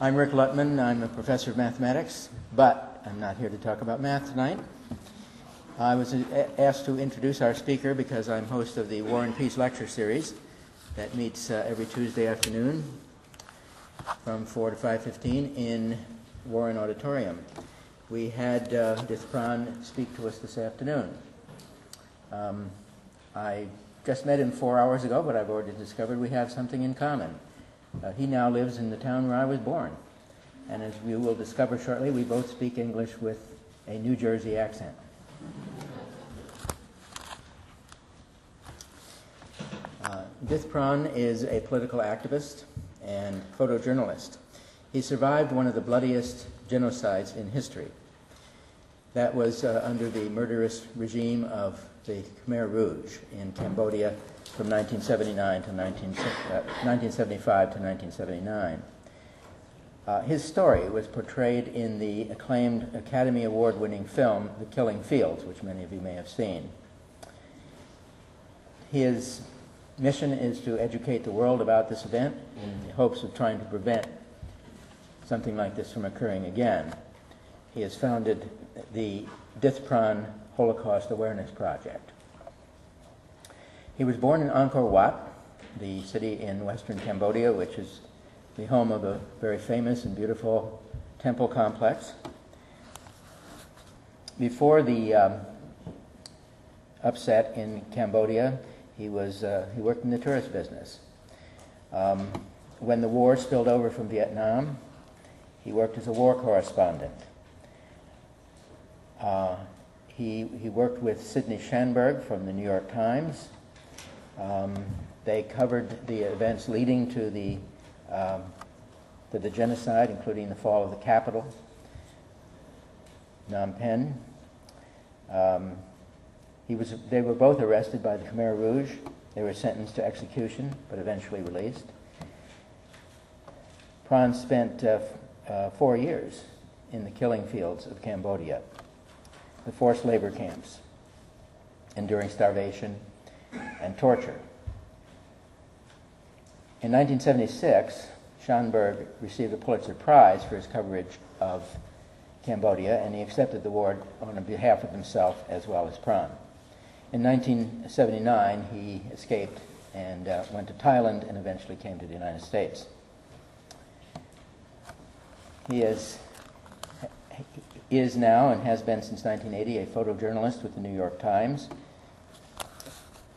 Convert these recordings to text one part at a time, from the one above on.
I'm Rick Lutman. I'm a professor of mathematics, but I'm not here to talk about math tonight. I was asked to introduce our speaker because I'm host of the War and Peace lecture series that meets every Tuesday afternoon from 4 to 5:15 in Warren Auditorium. We had Dith Pran speak to us this afternoon. I just met him 4 hours ago, but I've already discovered we have something in common. He now lives in the town where I was born. And as we will discover shortly, we both speak English with a New Jersey accent. Dith Pran is a political activist and photojournalist. He survived one of the bloodiest genocides in history. That was under the murderous regime of the Khmer Rouge in Cambodia from 1975 to 1979. His story was portrayed in the acclaimed Academy Award-winning film, The Killing Fields, which many of you may have seen. His mission is to educate the world about this event in the hopes of trying to prevent something like this from occurring again. He has founded the Dith Pran Holocaust Awareness Project. He was born in Angkor Wat, the city in western Cambodia, which is the home of a very famous and beautiful temple complex. Before the upset in Cambodia, he worked in the tourist business. When the war spilled over from Vietnam, he worked as a war correspondent. He worked with Sidney Schanberg from the New York Times. They covered the events leading to the genocide, including the fall of the capital, Phnom Penh. They were both arrested by the Khmer Rouge. They were sentenced to execution, but eventually released. Pran spent 4 years in the killing fields of Cambodia, the forced labor camps, enduring starvation and torture. In 1976, Schanberg received a Pulitzer Prize for his coverage of Cambodia, and he accepted the award on behalf of himself as well as Pran. In 1979, he escaped and went to Thailand and eventually came to the United States. He is now and has been since 1980 a photojournalist with the New York Times.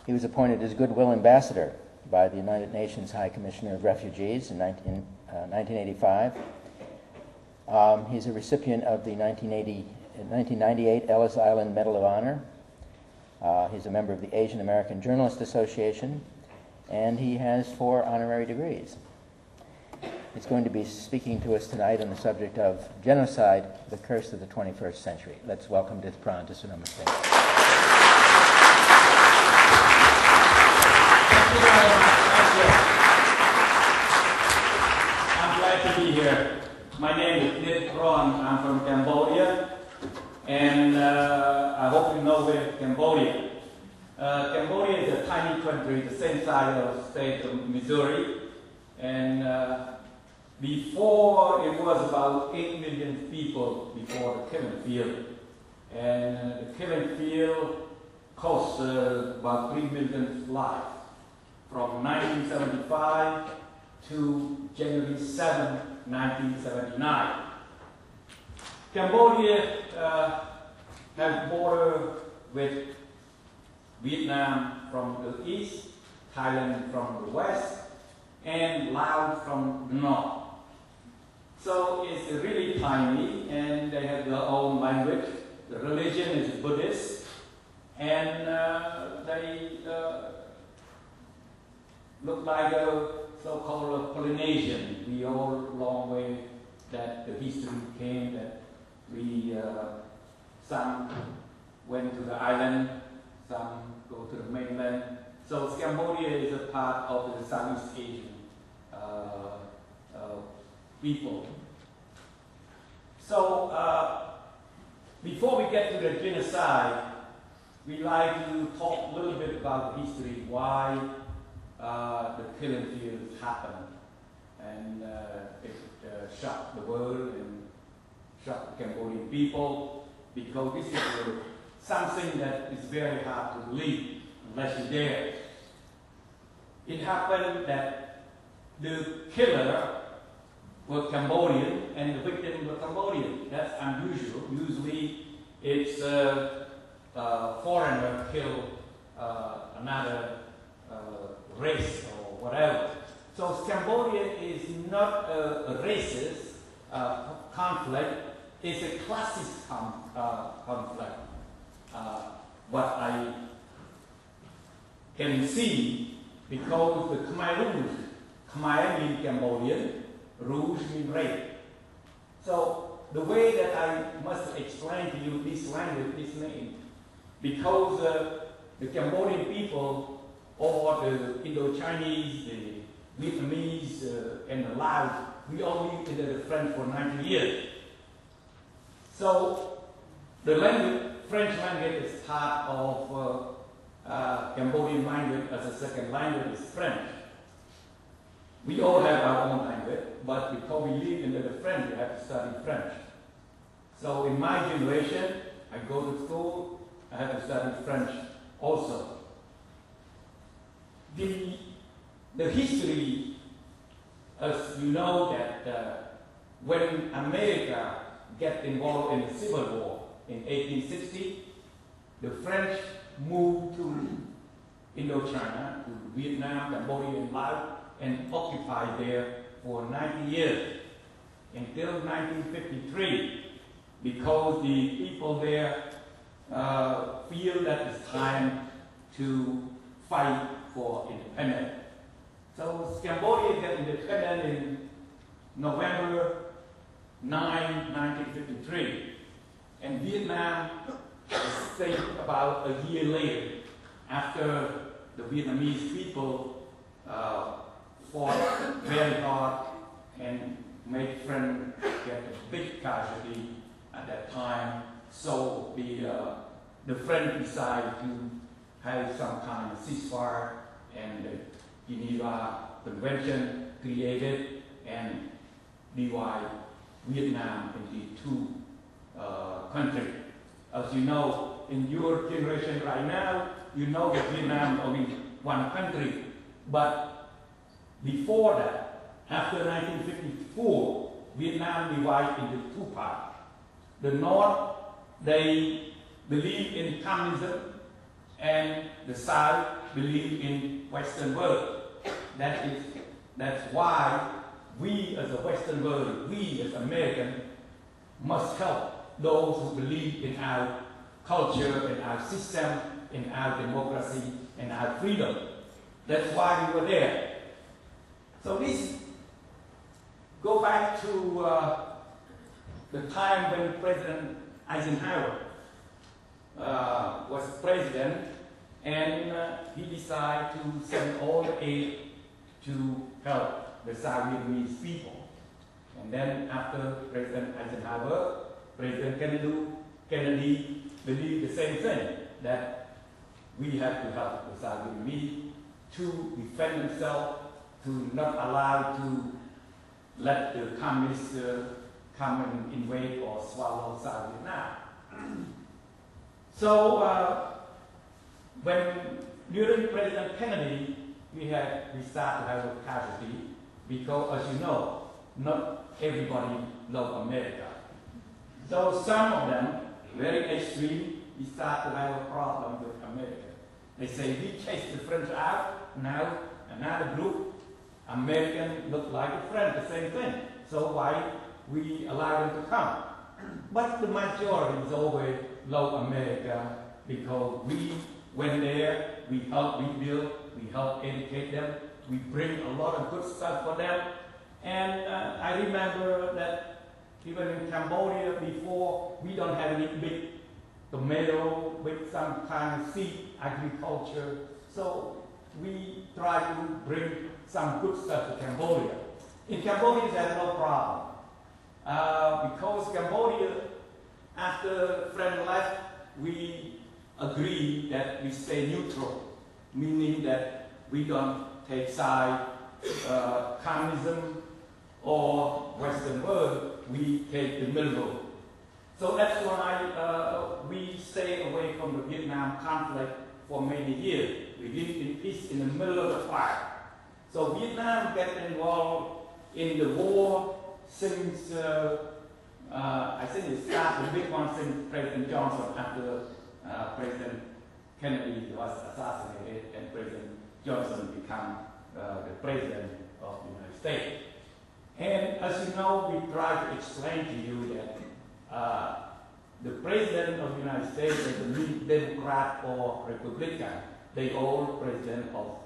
He was appointed as Goodwill Ambassador by the United Nations High Commissioner of Refugees in 1985. He's a recipient of the 1998 Ellis Island Medal of Honor. He's a member of the Asian American Journalist Association, and he has 4 honorary degrees. He's going to be speaking to us tonight on the subject of genocide, the curse of the 21st century. Let's welcome Dith Pran to Sonoma State. Thank you very much. Thank you. I'm glad to be here. My name is Dith Pran. I'm from Cambodia, and I hope you know where Cambodia. Cambodia is a tiny country, the same size of the state of Missouri, and before it was about 8 million people before the killing field, and the killing field cost about 3 million lives from 1975 to January 7, 1979. Cambodia has border with Vietnam from the east, Thailand from the west, and Laos from the north. So it's really tiny, and they have their own language. The religion is Buddhist, and they look like a so-called Polynesian. We all long way that the history came, that we some went to the island, some go to the mainland. So Cambodia is a part of the Southeast Asian people. So before we get to the genocide, we like to talk a little bit about the history, why the killing fields happened. and it shocked the world and shocked the Cambodian people, because this is something that is very hard to believe unless you dare. It happened that the killer was Cambodian and the victim was Cambodian. That's unusual. Usually it's a foreigner kill another race or whatever. So Cambodia is not a racist conflict, it's a classist conflict. What I can see, because the Khmer Rouge, Khmer means Cambodian, Rouge means red. So the way that I must explain to you this language, this name, because the Cambodian people, or the Indo-Chinese, the Vietnamese, and the Laos, we all lived in the French for 90 years. So the language, French language, is part of Cambodian language as a second language is French. We all have our own language, but because we live in the French, we have to study French. So in my generation, I go to school, I have to study French also. The history, as you know, that when America got involved in the Civil War in 1860, the French moved to Indochina, to Vietnam, Cambodia, and Laos, and occupied there for 90 years, until 1953, because the people there feel that it's time to fight for independence. So Cambodia got independent in November 9, 1953, and Vietnam stayed about a year later, after the Vietnamese people fought very hard and made friends, get a big casualty at that time. So the French decided to have some kind of ceasefire, and the Geneva Convention created and divide Vietnam into two countries. As you know, in your generation right now, you know that Vietnam is only one country. But before that, after 1954, Vietnam divided into two parts. The North, they believe in communism, and the South believe in Western world. That's why we as a Western world, we as Americans, must help those who believe in our culture, in our system, in our democracy, and our freedom. That's why we were there. So this go back to the time when President Eisenhower was president, and he decided to send all the aid to help the South Vietnamese people. And then after President Eisenhower, President Kennedy believed the same thing, that we have to help the South Vietnamese to defend themselves, to not allow to let the communists come and invade or swallow South Vietnam. So during President Kennedy, we started to have a casualty, because as you know, not everybody loves America. So some of them, very extreme, we start to have a problem with America. They say, we chased the French out, now another group, American look like the French, the same thing. So why we allow them to come? But the majority is always love America, because we went there, we help rebuild, we help educate them, we bring a lot of good stuff for them. And I remember that even in Cambodia before, we don't have any big tomato with some kind of seed agriculture. So we try to bring some good stuff to Cambodia. In Cambodia, there's no problem. Because Cambodia, after French left, we agree that we stay neutral, meaning that we don't take side communism or Western world, we take the middle road. So that's why we stay away from the Vietnam conflict for many years. We live in peace in the middle of the fire. So Vietnam got involved in the war since, I think it started, the big one since President Johnson, after President Kennedy was assassinated and President Johnson became the President of the United States. And as you know, we try to explain to you that the President of the United States is a Democrat or Republican. They all President of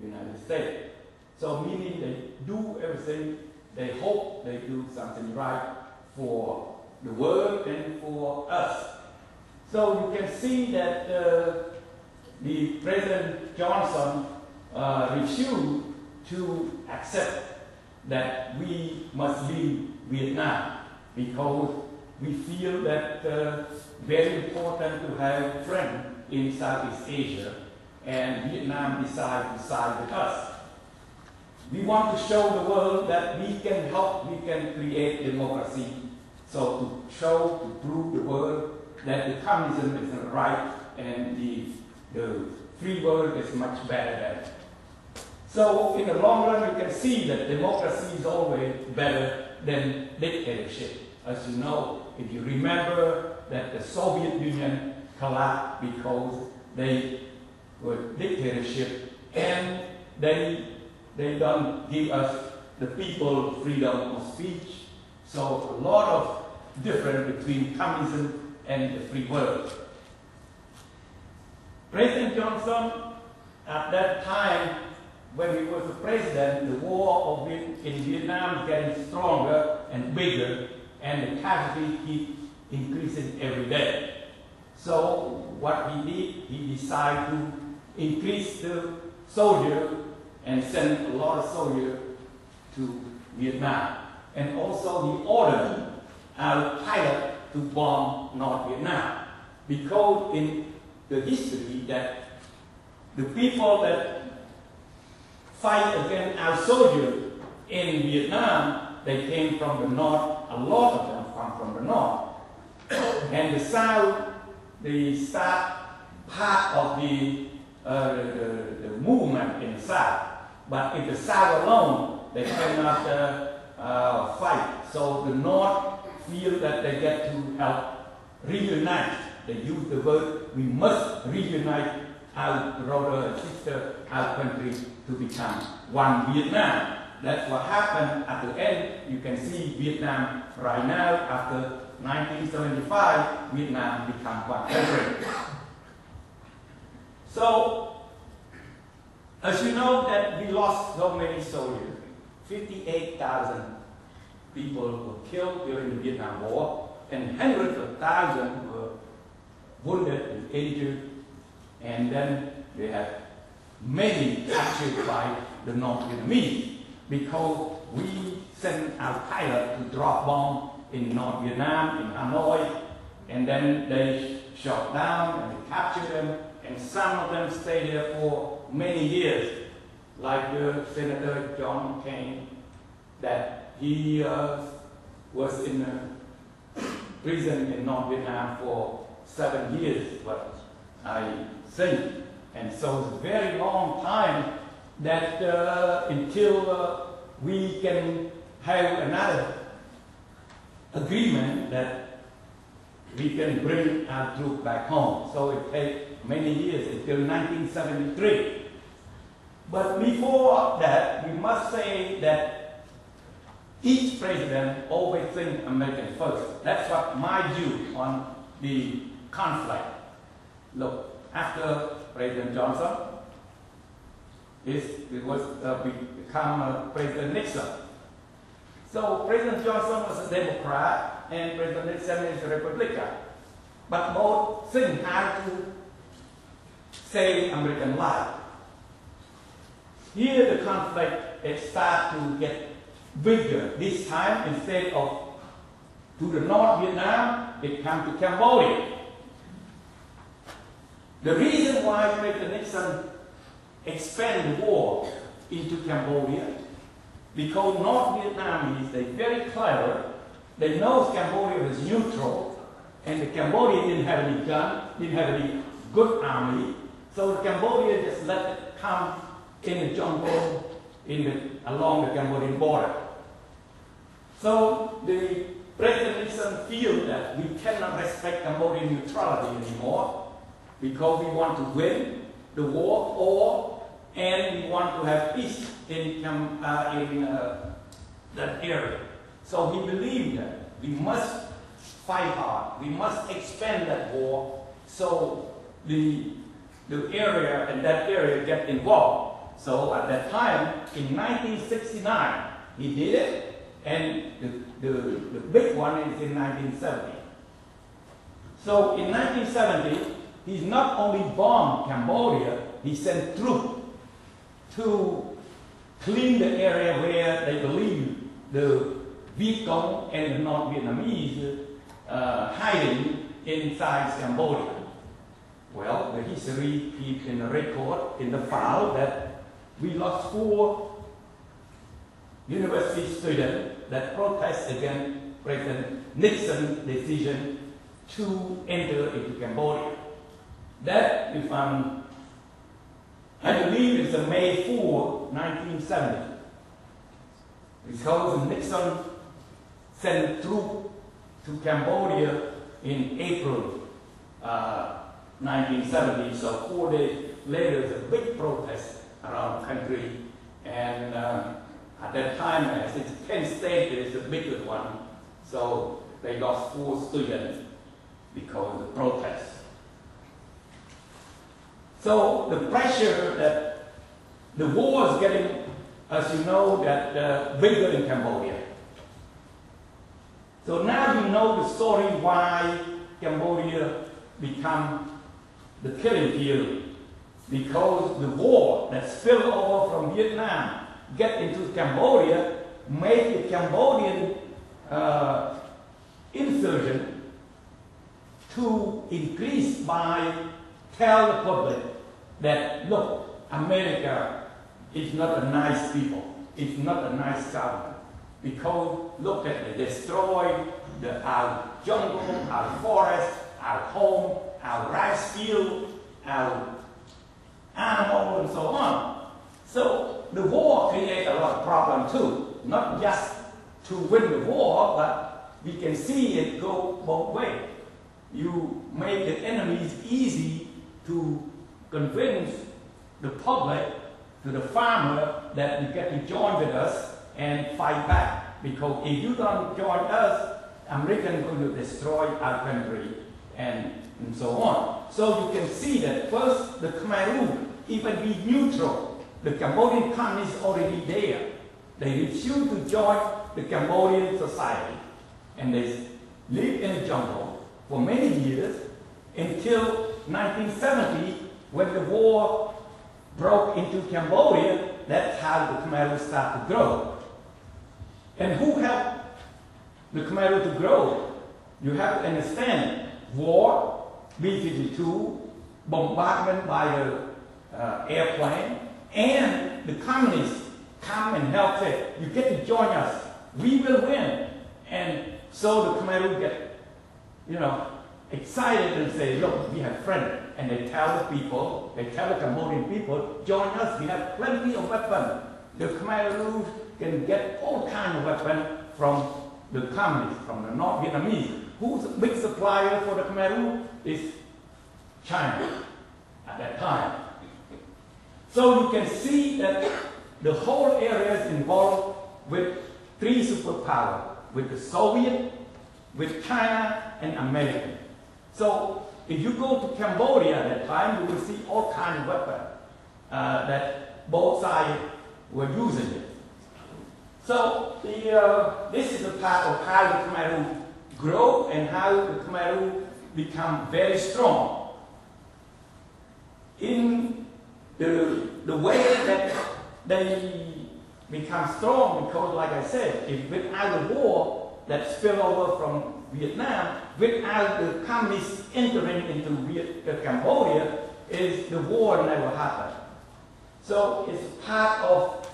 the United States. So meaning they do everything, they hope they do something right for the world and for us. So you can see that the President Johnson refused to accept that we must leave Vietnam because we feel that very important to have friends in Southeast Asia, and Vietnam decided to side with us. We want to show the world that we can help, we can create democracy. So to show, to prove the world that the communism is right and the free world is much better than it. So in the long run, you can see that democracy is always better than dictatorship. As you know, if you remember that the Soviet Union collapsed because they were dictatorship and they don't give us, the people, freedom of speech. So a lot of difference between communism and the free world. President Johnson, at that time, when he was the president, the war in Vietnam is getting stronger and bigger, and the casualties keep increasing every day. So what he did, he decided to increase the soldier and send a lot of soldiers to Vietnam. And also he ordered our pilot to bomb North Vietnam. Because in the history that the people that fight against our soldiers in Vietnam, they came from the north, a lot of them come from the north. And the south, the south part of the movement in the south. But in the south alone, they cannot fight. So the north feel that they get to help reunite. They use the word, we must reunite our brother and sister, our country to become one Vietnam. That's what happened at the end. You can see Vietnam right now, after 1975, Vietnam become one country. So, as you know that we lost so many soldiers, 58,000 people were killed during the Vietnam War, and hundreds of thousands were wounded and injured, and then they had many captured by the North Vietnamese because we sent our pilot to drop bombs in North Vietnam, in Hanoi, and then they shot down and they captured them, and some of them stayed there for many years, like Senator John McCain, that he was in prison in North Vietnam for 7 years, what I think. And so it's a very long time that until we can have another agreement that we can bring our troops back home. So it takes many years until 1973. But before that, we must say that each president always thinks American first. That's what my view on the conflict. Look, after President Johnson, it was become President Nixon. So President Johnson was a Democrat and President Nixon is a Republican. But both things have to say American life. Here the conflict, it starts to get bigger. This time, instead of to the North Vietnam, it comes to Cambodia. The reason why President Nixon expanded the war into Cambodia because North Vietnamese, they're very clever. They know Cambodia was neutral, and the Cambodia didn't have any gun, didn't have any good army, so Cambodia just let it come in the jungle along the Cambodian border. So the President Nixon feels that we cannot respect Cambodian neutrality anymore because we want to win the war, and we want to have peace in that area. So he believed that we must fight hard, we must expand that war so the area and that area get involved. So at that time, in 1969, he did it, and the big one is in 1970. So in 1970, he not only bombed Cambodia, he sent troops to clean the area where they believe the Viet Cong and the North Vietnamese hiding inside Cambodia. Well, the history keeps in the record, in the file, that we lost 4 university students that protest against President Nixon's decision to enter into Cambodia. That, if I believe it's May 4, 1970, because Nixon sent troops to Cambodia in April 1970, so 4 days later, there's a big protest around the country, and at that time, as it's Penn State is the biggest one, so they lost 4 students because of the protest. So the pressure that the war is getting, as you know, that bigger in Cambodia. So now you know the story why Cambodia become the killing field, because the war that spilled over from Vietnam get into Cambodia made the Cambodian insurgent to increase by tell the public that, look, America is not a nice people, it's not a nice government, because look at they destroyed our jungle, our forest, our home, our rice field, our animal, and so on. So the war created a lot of problems too, not just to win the war, but we can see it go both ways. You make the enemies easy to convince the public, to the farmer, that you get to join with us and fight back. Because if you don't join us, Americans are going to destroy our country and so on. So you can see that first the Khmer Rouge, even be neutral, the Cambodian communists already there. They refuse to join the Cambodian society. And they live in the jungle for many years until 1970, when the war broke into Cambodia. That's how the Khmer Rouge started to grow. And who helped the Khmer Rouge to grow? You have to understand, war, B-52, bombardment by the airplane, and the communists come and help say, you get to join us, we will win. And so the Khmer Rouge get, excited and say, look, we have friends. And they tell the people, they tell the Cambodian people, join us, we have plenty of weapons. The Khmer Rouge can get all kinds of weapons from the communists, from the North Vietnamese. Who's a big supplier for the Khmer Rouge? Is China at that time. So you can see that the whole area is involved with 3 superpowers, with the Soviet, with China, and America. So if you go to Cambodia at that time, you will see all kinds of weapons that both sides were using it. So this is a part of how the Khmer Rouge grow and how the Khmer Rouge become very strong. In the way that they become strong, because like I said, if without the war that spilled over from Vietnam, without the communists entering into Cambodia, the war never happened. So it's part of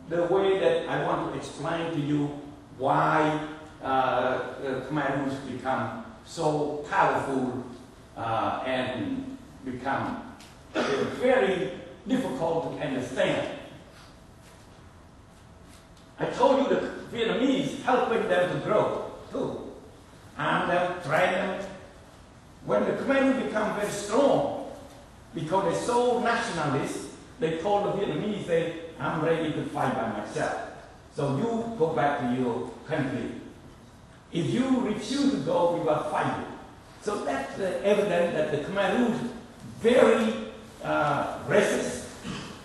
the way that I want to explain to you why the Khmer Rouge become so powerful and become very difficult to understand. I told you the Vietnamese helping them to grow too, arm them, train them. When the Khmer Rouge become very strong, because they're so nationalist, they told the Vietnamese, say, I'm ready to fight by myself. So you go back to your country. If you refuse to go, we will fight you. So that's evidence that the Khmer Rouge very racist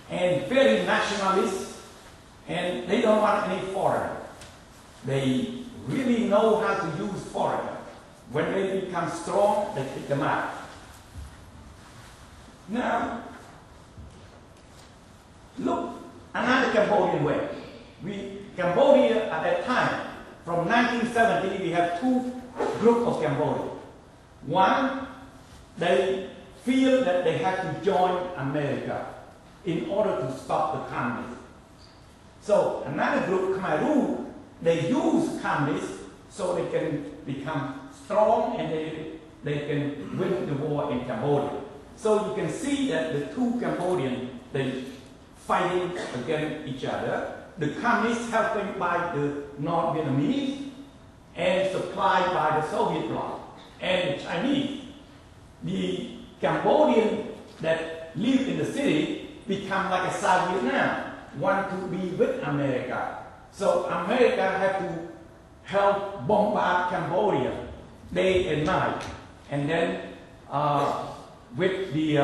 and very nationalist, and they don't want any foreigner. They really know how to use foreigner. When they become strong, they kick them out. Now, look, another Cambodian way. Cambodia at that time, from 1970, we have two groups of Cambodia. One, they feel that they have to join America in order to stop the communists. So another group, Khmer Rouge, they use communists so they can become strong and they can win the war in Cambodia. So you can see that the two Cambodians, they fighting against each other. The communists helping by the North Vietnamese and supplied by the Soviet bloc and the Chinese. The Cambodian that live in the city become like a South Vietnam, want to be with America. So America have to help bombard Cambodia day and night. And then with the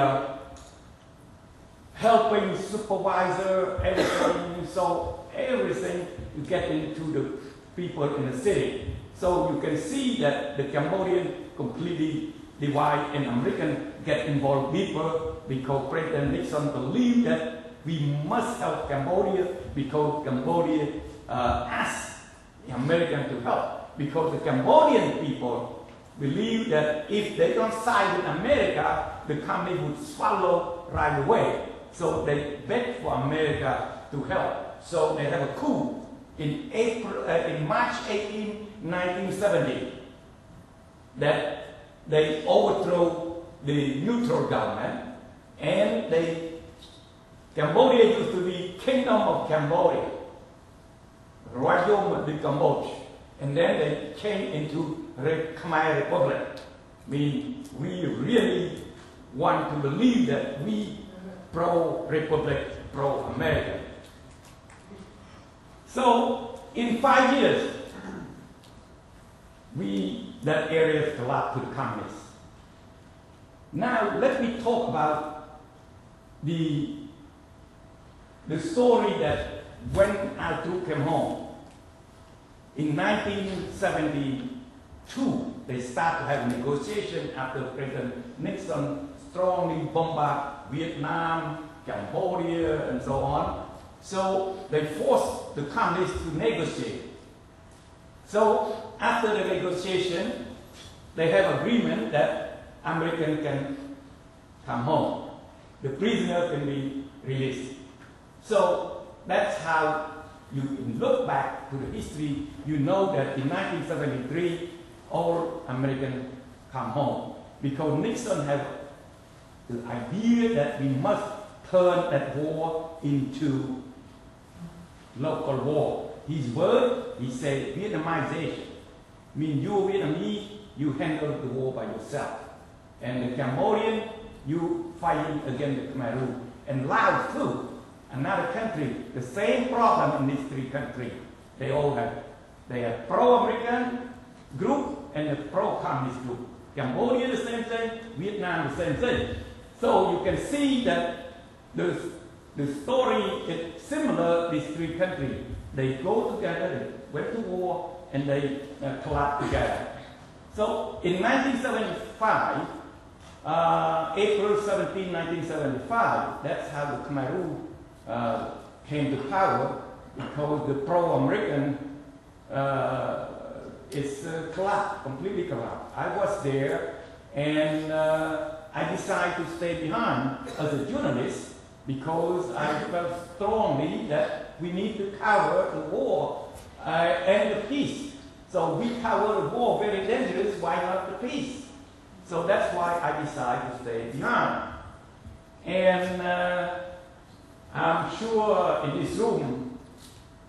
helping supervisor, everything, so everything to get into the people in the city. So you can see that the Cambodian completely divide and American get involved deeper because President Nixon believed that we must help Cambodia because Cambodia asked the American to help. Because the Cambodian people believe that if they don't side with America, the communists would swallow right away. So they begged for America to help. So they have a coup in March 18, 1970, that they overthrow the neutral government, and Cambodia used to be Kingdom of Cambodia, Royaume de Cambodia, and then they came into Khmer Republic. We really want to believe that we pro-Republic, pro-American. So in 5 years, that area collapsed to the communists. Now let me talk about the story that when our troops came home. In 1972, they start to have negotiation after President Nixon strongly bombarded Vietnam, Cambodia, and so on. So they forced the communists to negotiate. So after the negotiation, they have agreement that Americans can come home. The prisoners can be released. So that's how you look back to the history, you know that in 1973, all Americans come home. Because Nixon had the idea that we must turn that war into local war. His word, he said, Vietnamization. Means you Vietnamese, you handle the war by yourself. And the Cambodian, you fighting against the Khmer Rouge. And Laos too, another country, the same problem in these three countries. They have pro-American group and a pro-communist group. Cambodia the same thing, Vietnam the same thing. So you can see that the story is similar, these three countries. They go together, they went to war, and they collapsed together. So in 1975, April 17, 1975, that's how the Khmer Rouge came to power, because the pro-American is collapsed, completely collapsed. I was there, and I decided to stay behind as a journalist because I felt strongly that we need to cover the war and the peace. So we cover the war, very dangerous, why not the peace? So that's why I decided to stay behind. And I'm sure in this room,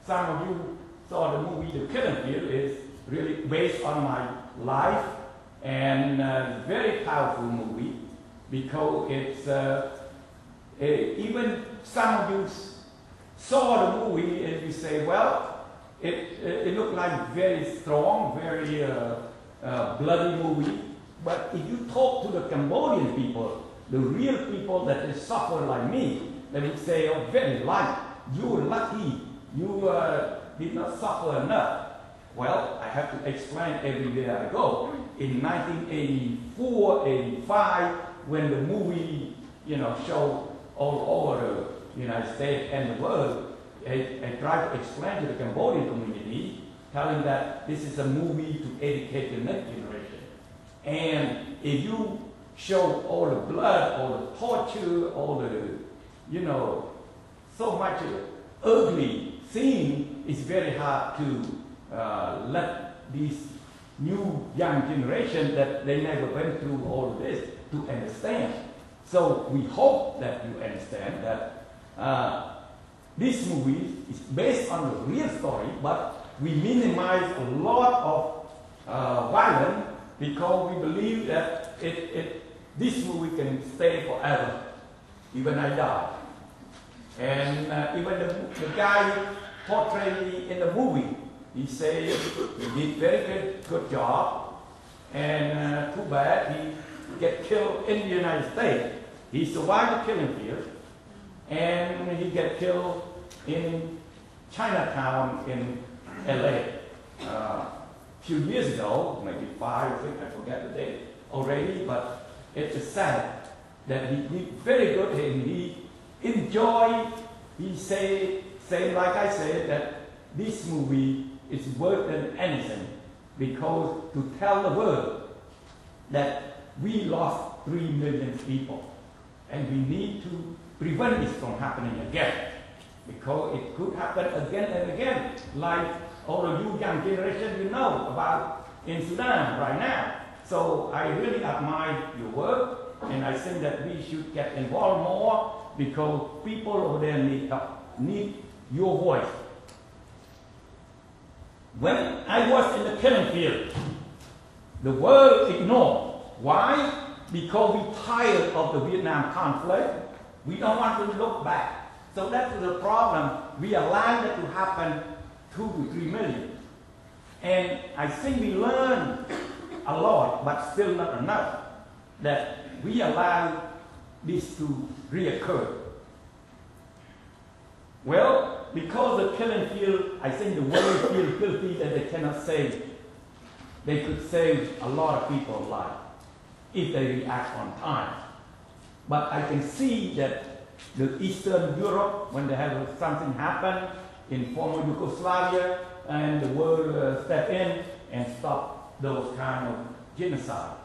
some of you saw the movie The Killing Field. Is really based on my life, and very powerful movie, because it's even some of you saw the movie and you say, well, it looked like very strong, very bloody movie. But if you talk to the Cambodian people, the real people that they suffer like me, they would say, oh, very light, you were lucky, you did not suffer enough. Well, I have to explain everywhere I go. In 1984, 85, when the movie, showed all over the United States and the world, I tried to explain to the Cambodian community, telling that this is a movie to educate the next generation. And if you show all the blood, all the torture, all the, so much ugly scene, it's very hard to let these new young generation that they never went through all of this to understand. So we hope that you understand that this movie is based on a real story, but we minimize a lot of violence because we believe that this movie can stay forever, even I die. And even the guy portrayed in the movie, he said he did very good job, and too bad he get killed in the United States. He survived the killing field, and he get killed in Chinatown in LA. A few years ago, maybe 5 or 6, I forget the date already, but it's sad that he did very good and he enjoyed, he say like I said, that this movie is worth than anything, because to tell the world that we lost 3 million people and we need to prevent this from happening again, because it could happen again and again, like all of you young generation about in Sudan right now. So I really admire your work, and I think that we should get involved more, because people over there need help, need your voice. When I was in the killing field, the world ignored. Why? Because we're tired of the Vietnam conflict. We don't want to look back. So that's the problem. We allow that to happen 2 to 3 million. And I think we learned a lot, but still not enough, that we allow this to reoccur. Well, because the killing field, I think the world feel guilty that they cannot save. They could save a lot of people's lives if they react on time. But I can see that the Eastern Europe, when they have something happen in former Yugoslavia, and the world step in and stop those kind of genocide.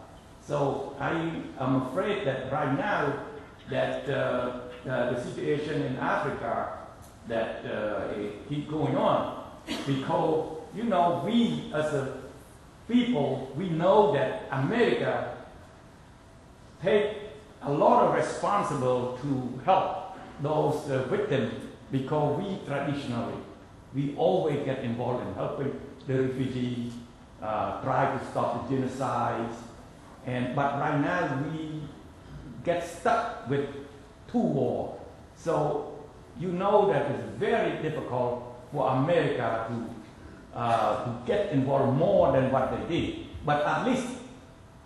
So I am afraid that right now that the situation in Africa that keep going on, because we as a people, we know that America take a lot of responsibility to help those victims, because we traditionally, we always get involved in helping the refugees, try to stop the genocides, but right now we get stuck with 2 wars. So you know that it's very difficult for America to get involved more than what they did. But at least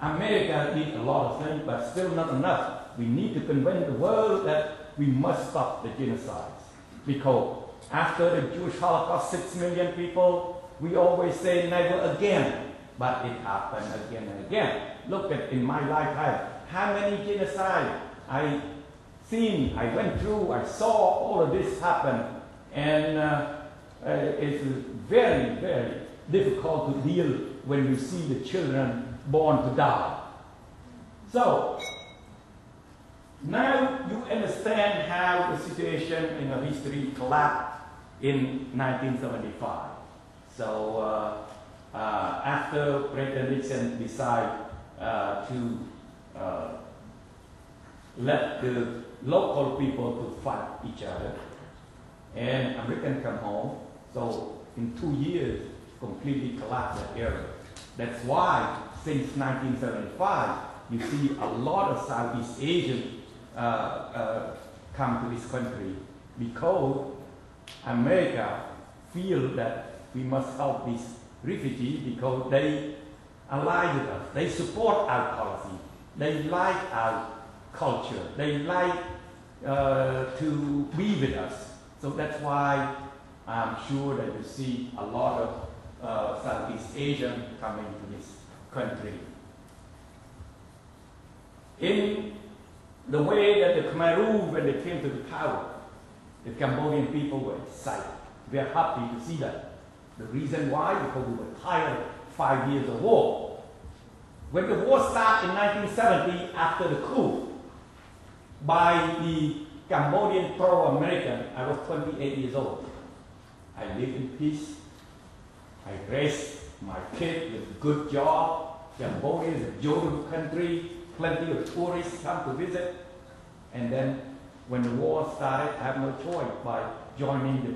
America did a lot of things, but still not enough. We need to convince the world that we must stop the genocides. Because after the Jewish Holocaust, 6 million people, we always say never again. But it happened again and again. Look at in my lifetime, how many genocides I seen, I went through, I saw all of this happen. And it's very, very difficult to deal when you see the children born to die. So, Now you understand how the situation in the history collapsed in 1975. So after President Nixon decided to let the local people to fight each other, and Americans come home, so in 2 years, completely collapsed that area. That's why, since 1975, you see a lot of Southeast Asians come to this country, because America feel that we must help these refugees because they ally with us, they support our policy, they like our culture, they like to be with us. So that's why I'm sure that you see a lot of Southeast Asian coming to this country. In the way that the Khmer Rouge, when they came to the power, the Cambodian people were excited. We are happy to see that. The reason why? Because we were tired of 5 years of war. When the war started in 1970, after the coup, by the Cambodian pro-American, I was 28 years old. I lived in peace. I raised my kid with a good job. Cambodia is a beautiful country. Plenty of tourists come to visit. And then when the war started, I have no choice by joining the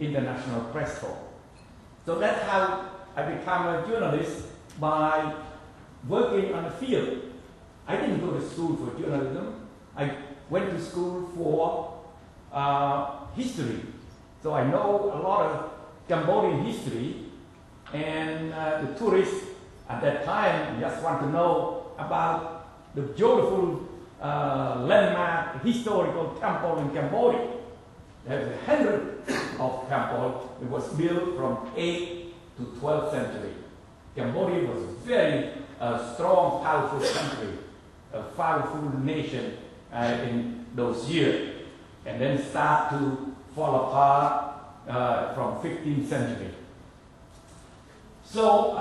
International Press Corps. So that's how I became a journalist, by working on the field. I didn't go to school for journalism. I went to school for history. So I know a lot of Cambodian history, and the tourists at that time just want to know about the beautiful landmark historical temple in Cambodia. There's 100 of temples. It was built from 8th to 12th century. Cambodia was a very strong, powerful country, a powerful nation in those years, and then start to fall apart from 15th century. So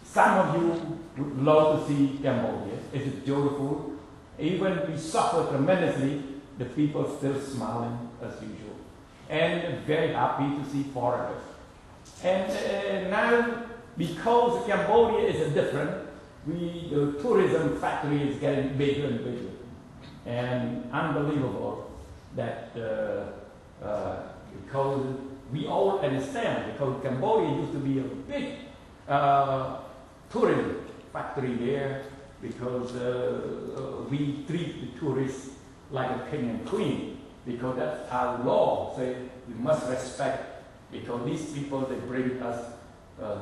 some of you would love to see Cambodia. It's beautiful. Even we suffer tremendously, the people still smiling as usual, and very happy to see foreigners. And now, because Cambodia is different, the tourism factory is getting bigger and bigger, and unbelievable that because we all understand, because Cambodia used to be a big tourism factory there, because we treat the tourists like a king and queen, because that's our law. So we must respect, because these people, they bring us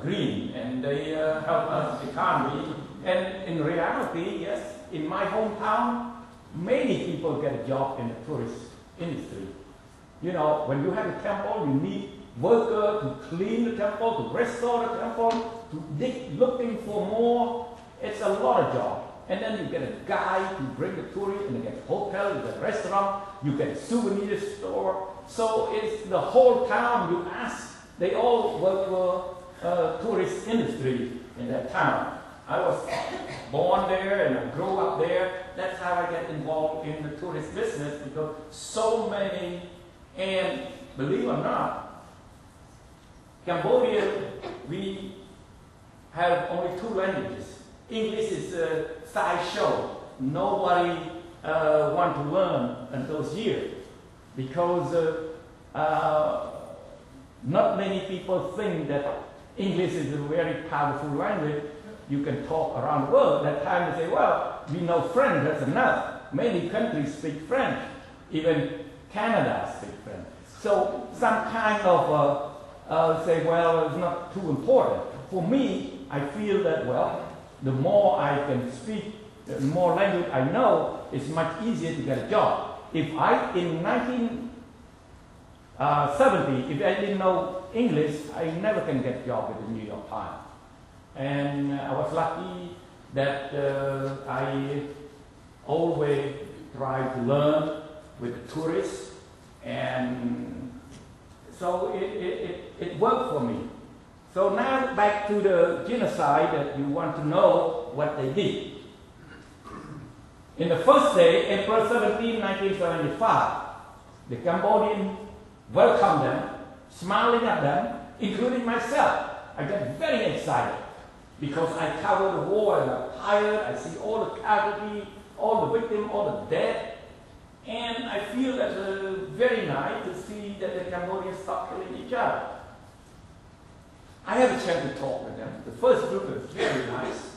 green, and they help us economy. And in reality, yes, in my hometown, many people get a job in the tourist industry. You know, when you have a temple, you need workers to clean the temple, to restore the temple, to dig, looking for more. It's a lot of job. And then you get a guide to bring the tourists, and you get a hotel, you get a restaurant, you get a souvenir store. So it's the whole town. You ask, they all work for tourist industry in that town. I was born there and I grew up there. That's how I get involved in the tourist business, because so many, and believe it or not, Cambodia, we have only 2 languages. English is a sideshow. Nobody want to learn in those years, because not many people think that English is a very powerful language. You can talk around the world. That time they say, well, we know French, that's enough. Many countries speak French. Even Canada speaks French. So some kind of say, well, it's not too important. For me, I feel that, well, the more I can speak, the more language I know, it's much easier to get a job. If I, in 1970, if I didn't know English, I never can get a job with the New York Times. And I was lucky that I always try to learn with the tourists, and so it worked for me. So now back to the genocide, that you want to know what they did. In the first day, April 17, 1975, the Cambodian welcomed them, smiling at them, including myself. I got very excited because I covered the war and I'm tired. I see all the casualties, all the victims, all the dead. And I feel that very nice to see that the Cambodians stop killing each other. I have a chance to talk with them. The first group is very nice.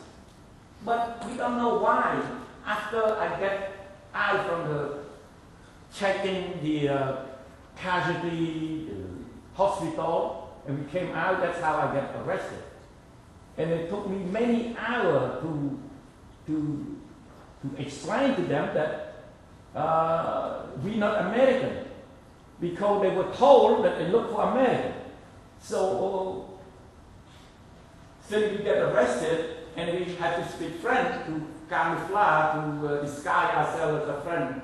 But we don't know why. After I get out from the checking the casualty, the hospital, and we came out, that's how I got arrested. And it took me many hours to explain to them that we're not American, because they were told that they look for American. So since we got arrested and we had to speak French to camouflage, to disguise ourselves as a French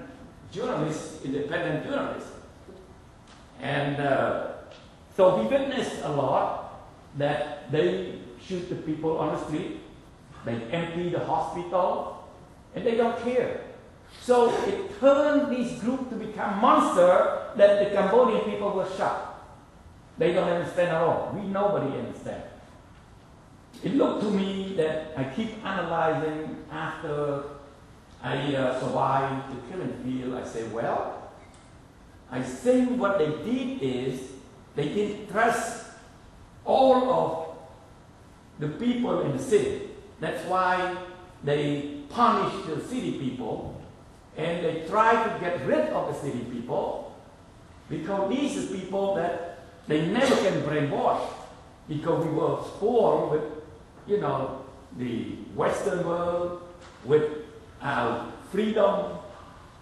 journalist, independent journalist. And so we witnessed a lot that they shoot the people on the street, they empty the hospital, and they don't care. So it turned this group to become monsters that the Cambodian people were shocked. They don't understand at all. Nobody understands. It looked to me that I keep analyzing after I survived the killing field. I say, well, I think what they did is they didn't trust all of the people in the city. That's why they punished the city people and they tried to get rid of the city people, because these are people that they never can brainwash, because we were spoiled with, you know, the Western world, with our freedom,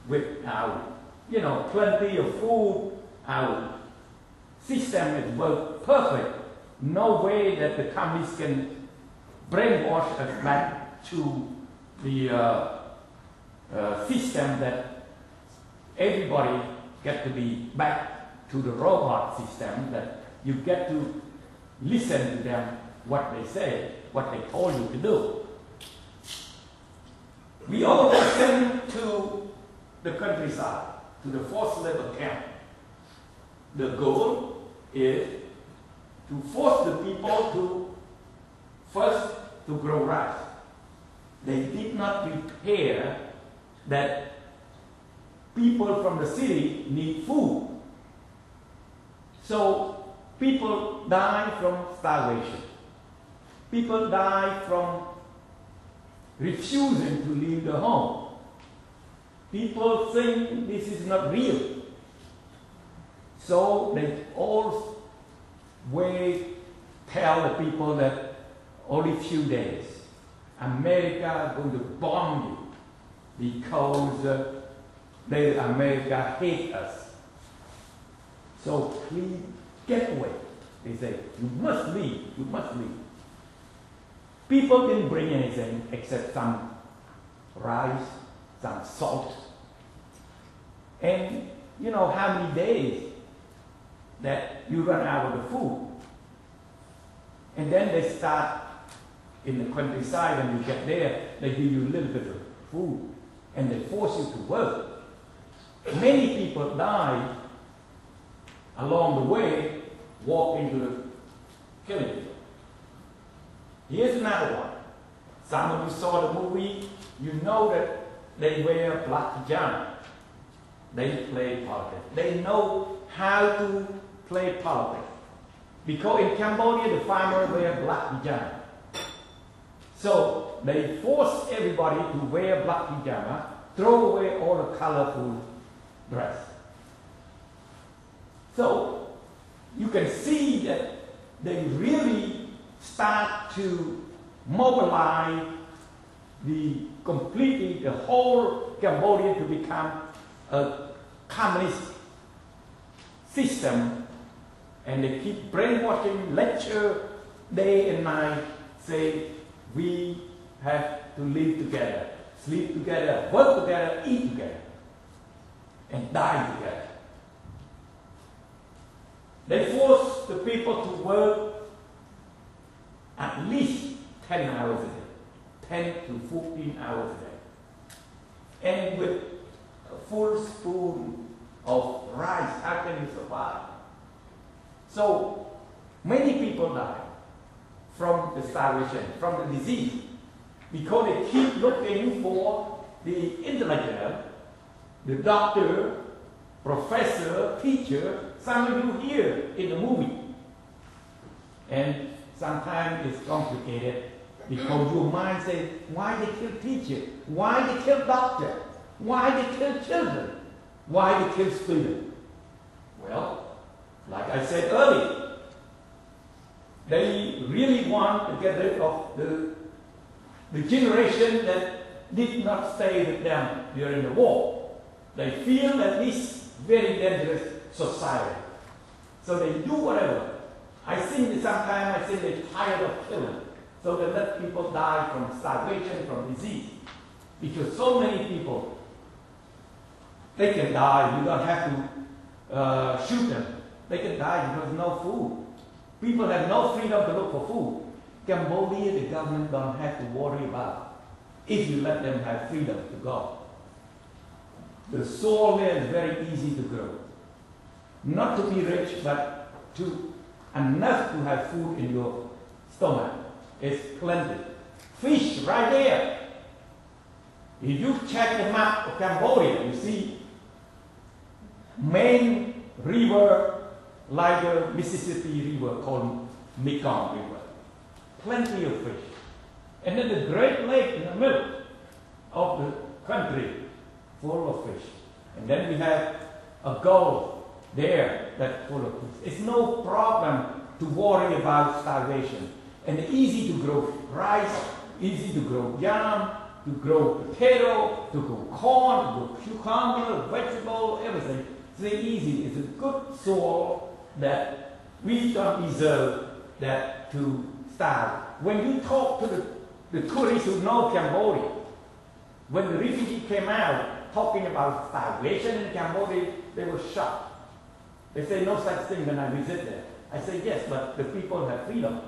with our, you know, plenty of food. Our system is perfect. No way that the communists can brainwash us back to the system that everybody get to be back to the robot system, that you get to listen to them, what they say, what they told you to do. We all were sent to the countryside, to the forced labor camp. The goal is to force the people to first to grow rice. They did not prepare that people from the city need food. So people die from starvation. People die from refusing to leave their home. People think this is not real. So they always tell the people that only few days, America is going to bomb you because America hates us. So please get away. They say, you must leave, you must leave. People didn't bring anything except some rice, some salt. And you know how many days that you run out of the food. And then they start in the countryside, and you get there, they give you a little bit of food, and they force you to work. Many people die along the way, walk into the killing field. Here's another one. Some of you saw the movie, you know that they wear black pajamas. They play politics. They know how to play politics. Because in Cambodia, the farmers wear black pajamas. So they force everybody to wear black pajamas, throw away all the colorful dress. So you can see that they really start to mobilize the whole Cambodia to become a communist system, and they keep brainwashing, lecture day and night, say we have to live together, sleep together, work together, eat together, and die together. They force the people to work at least 10 hours a day, 10 to 14 hours a day. and with a full spoon of rice, how can you survive? So many people die from the starvation, from the disease, because they keep looking for the intellectual, the doctor, professor, teacher, some of you here in the movie. And sometimes it's complicated because your mind says, why they kill teacher? Why they kill doctor? Why they kill children? Why they kill students? Well, like I said earlier, they really want to get rid of the generation that did not stay with them during the war. They feel that this very dangerous society. So they do whatever. I think that sometimes they're tired of killing. So they let people die from starvation, from disease. Because so many people, they can die, you don't have to shoot them. They can die because no food. People have no freedom to look for food. Cambodia, the government don't have to worry about if you let them have freedom to go. The soil there is very easy to grow. Not to be rich, but to enough to have food in your stomach. It's plenty. Fish right there. If you check the map of Cambodia, you see main river like the Mississippi River called Mekong River. Plenty of fish. And then the Great Lake in the middle of the country full of fish. And then we have a Gulf there that's full of fish. It's no problem to worry about starvation. And easy to grow rice, easy to grow yam, to grow potato, to grow corn, to grow cucumber, vegetable, everything. It's easy. It's a good soil that we don't deserve that to starve. When you talk to the tourists who know Cambodia, when the refugees came out talking about starvation in Cambodia, they were shocked. They say no such thing when I visit there. I say yes, but the people have freedom.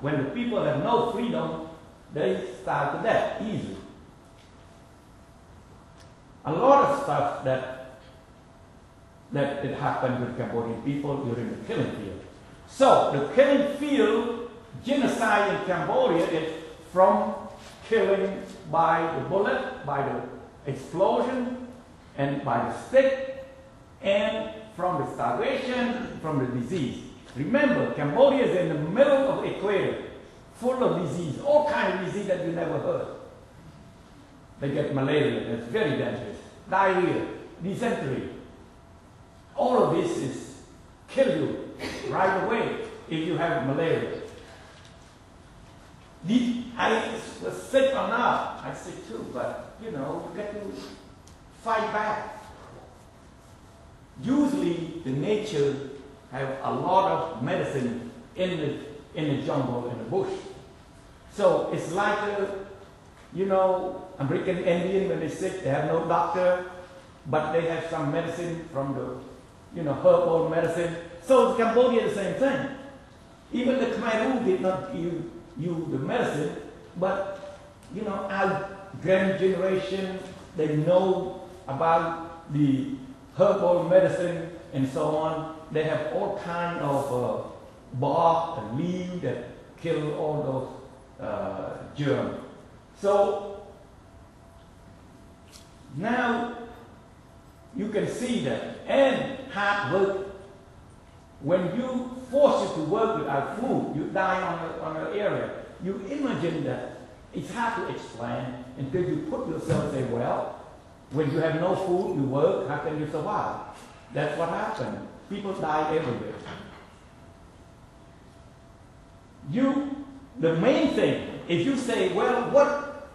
When the people have no freedom, they starve to death easily. A lot of stuff that it happened with Cambodian people during the killing field. So the killing field, genocide in Cambodia is from killing by the bullet, by the explosion, and by the stick, and from the starvation, from the disease. Remember, Cambodia is in the middle of the equator, full of disease, all kinds of disease that you never heard. They get malaria, that's very dangerous, diarrhea, dysentery. All of this is kill you right away if you have malaria. I was sick or not, I sick too, but you know, you get to fight back. Usually the nature have a lot of medicine in the jungle, in the bush. So it's like, you know, American Indian, when they're sick, they have no doctor, but they have some medicine from the, you know, herbal medicine. So Cambodia, the same thing. Even the Khmer Rouge did not give you the medicine, but, you know, our grand generation, they know about the herbal medicine and so on. They have all kinds of bark and leaves that kill all those germs. So now you can see that, and hard work. When you force you to work without food, you die on an area. You imagine that it's hard to explain until you put yourself and say, well, when you have no food, you work, how can you survive? That's what happened. People die everywhere. The main thing, if you say, well, what,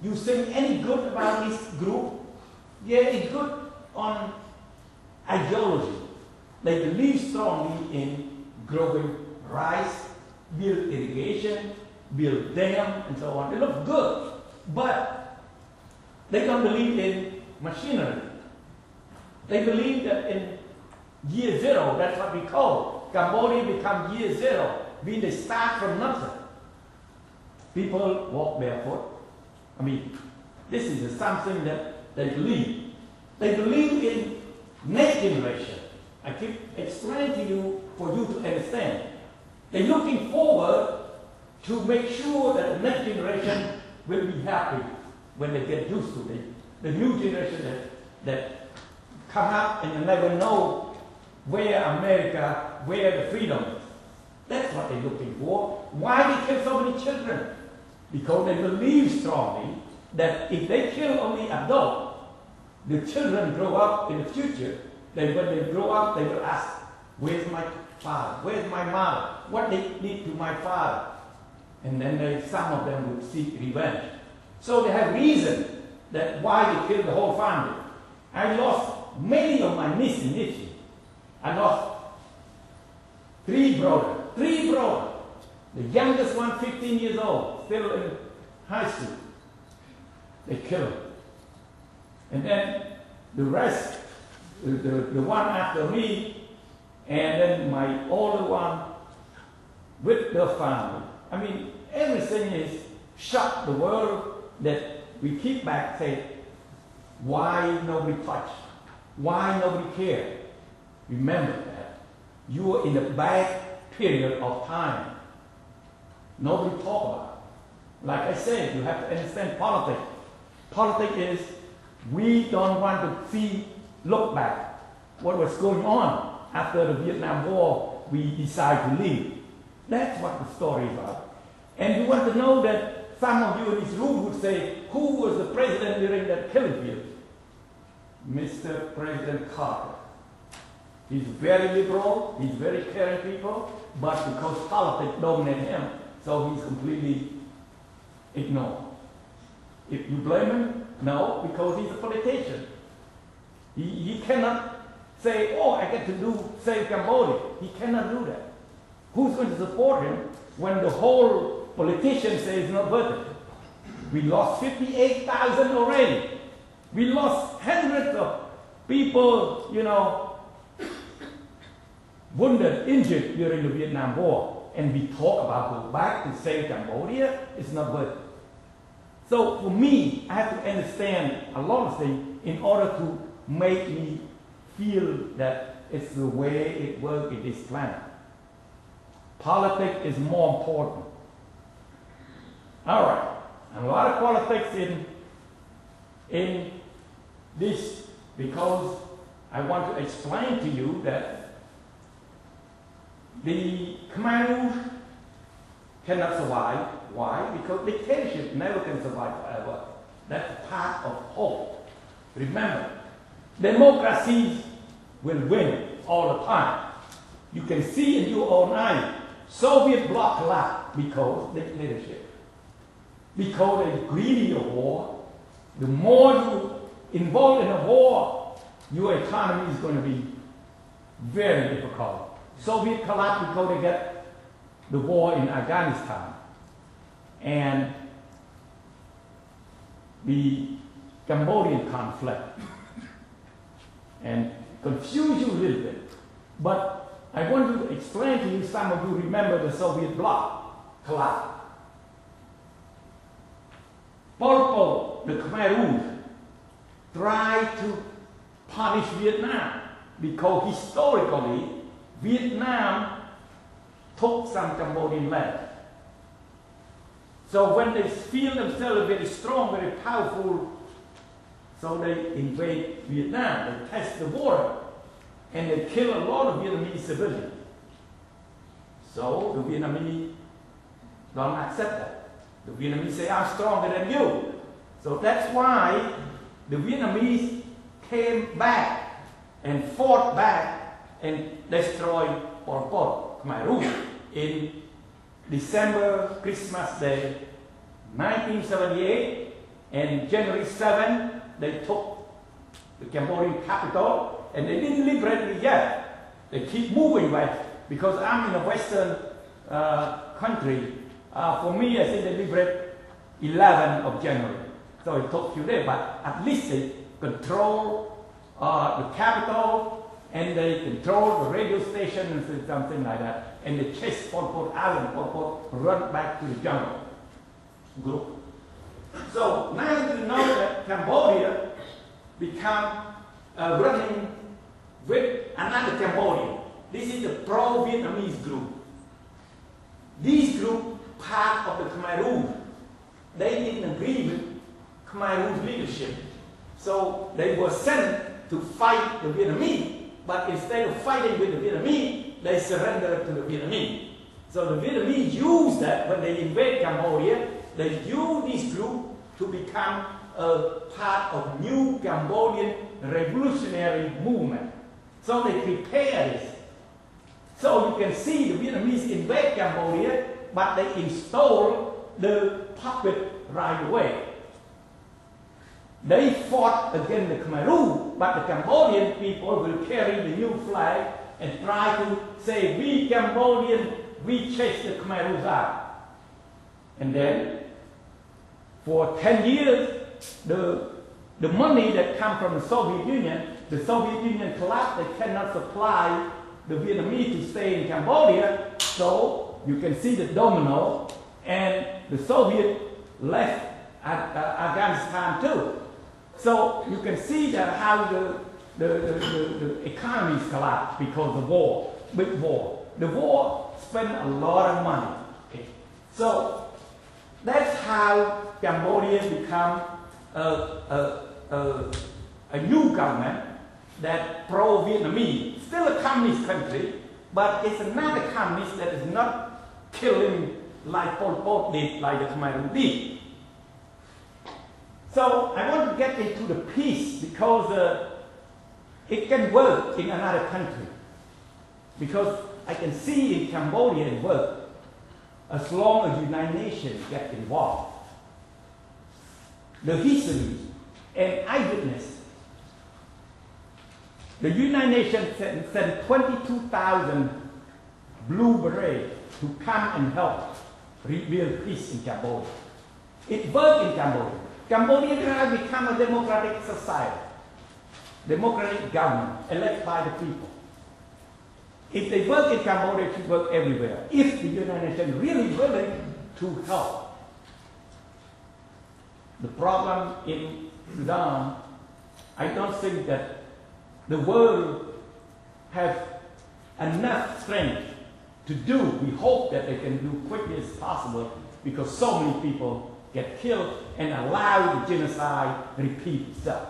you think any good about this group? Yeah, it's good on ideology. They believe strongly in growing rice, build irrigation, build dam, and so on. They look good, but they don't believe in machinery. They believe that in year zero, that's what we call Cambodia become year zero, meaning they start from nothing. People walk barefoot. I mean, this is something that they believe. They believe in next generation. I keep explaining to you for you to understand. They're looking forward to make sure that the next generation will be happy when they get used to it. The new generation that come up and never know where America, where the freedom is. That's what they're looking for. Why they kill so many children? Because they believe strongly that if they kill only adults, the children grow up in the future. When they grow up, they will ask, where's my father? Where's my mother? What they did to my father? And then some of them would seek revenge. So they have reason that why they killed the whole family. I lost many of my nieces and nephews. I lost three brothers. The youngest one, 15 years old, still in high school. They killed him. And then the rest, the one after me, and then my older one with the family. I mean, everything is shocked the world that we keep back saying, why nobody touched? Why nobody cared? Remember that. You are in a bad period of time. Nobody talk about it. Like I said, you have to understand politics. Politics is we don't want to look back what was going on after the Vietnam War. We decide to leave. That's what the story is about. And you want to know that some of you in this room would say, who was the president during that killing field? Mr. President Carter. He's very liberal, he's very caring people, but because politics dominate him, so he's completely ignored. If you blame him, no, because he's a politician. He cannot say, oh, I get to save Cambodia. He cannot do that. Who's going to support him when the whole politician says it's not worth it? We lost 58,000 already. We lost hundreds of people, wounded, injured during the Vietnam War. And we talk about go back to save Cambodia. It's not worth it. So for me, I have to understand a lot of things in order to make me feel that it's the way it works in this planet. Politics is more important. All right. And a lot of politics in this, because I want to explain to you that the Khmer Rouge cannot survive. Why? Because dictatorship never can survive forever. That's part of hope. Remember, democracies will win all the time. You can see in your own eyes, Soviet bloc collapsed because dictatorship. Because they're greedy of war. The more you involved in a war, your economy is going to be very difficult. Soviet collapsed because they got the war in Afghanistan. And the Cambodian conflict. And confuse you a little bit. But I want to explain to you, some of you remember the Soviet bloc collapse. Pol Pot, the Khmer Rouge, tried to punish Vietnam because historically Vietnam took some Cambodian land. So when they feel themselves very strong, very powerful, so they invade Vietnam, they test the water, and they kill a lot of Vietnamese civilians. So the Vietnamese don't accept that. The Vietnamese say, I'm stronger than you. So that's why the Vietnamese came back and fought back and destroyed Pol Pot, Khmer Rouge, in December, Christmas Day, 1978, and January 7, they took the Cambodian capital, and they didn't liberate it yet. They keep moving west, because I'm in a Western country. For me, I think they liberate 11 of January. So it took a few days, but at least they control the capital, and they control the radio station and something like that. And they chase Pol Pot Island. Pol Pot run back to the jungle group. So now you know that Cambodia become running with another Cambodian. This is the pro-Vietnamese group. These group, part of the Khmer Rouge, they didn't agree with Khmer Rouge leadership. So they were sent to fight the Vietnamese, but instead of fighting with the Vietnamese, they surrendered to the Vietnamese. So the Vietnamese used that when they invade Cambodia, they used this group to become a part of new Cambodian revolutionary movement. So they prepared this. So you can see the Vietnamese invade Cambodia, but they installed the puppet right away. They fought against the Khmer Rouge, but the Cambodian people will carry the new flag and try to say, we Cambodian, we chase the Khmer Rouge out. And then, for 10 years, the money that comes from the Soviet Union collapsed. They cannot supply the Vietnamese to stay in Cambodia, so you can see the domino, and the Soviet left Afghanistan too. So you can see that how the economies collapsed because of the war, big war. The war spent a lot of money. Okay. So that's how Cambodia become a new government that pro-Vietnamese, still a communist country, but it's another communist that is not killing like Pol Pot did, like the Khmer Rouge did. So I want to get into the peace because it can work in another country. Because I can see in Cambodia it works as long as the United Nations get involved. The history and eyewitness. The United Nations sent 22,000 blue berets to come and help rebuild peace in Cambodia. It worked in Cambodia. Cambodia has become a democratic society, democratic government elected by the people. If they work in Cambodia, it should work everywhere. If the United Nations really willing to help. The problem in Sudan, I don't think that the world has enough strength to do. We hope that they can do quickly as possible because so many people get killed and allow the genocide repeat itself.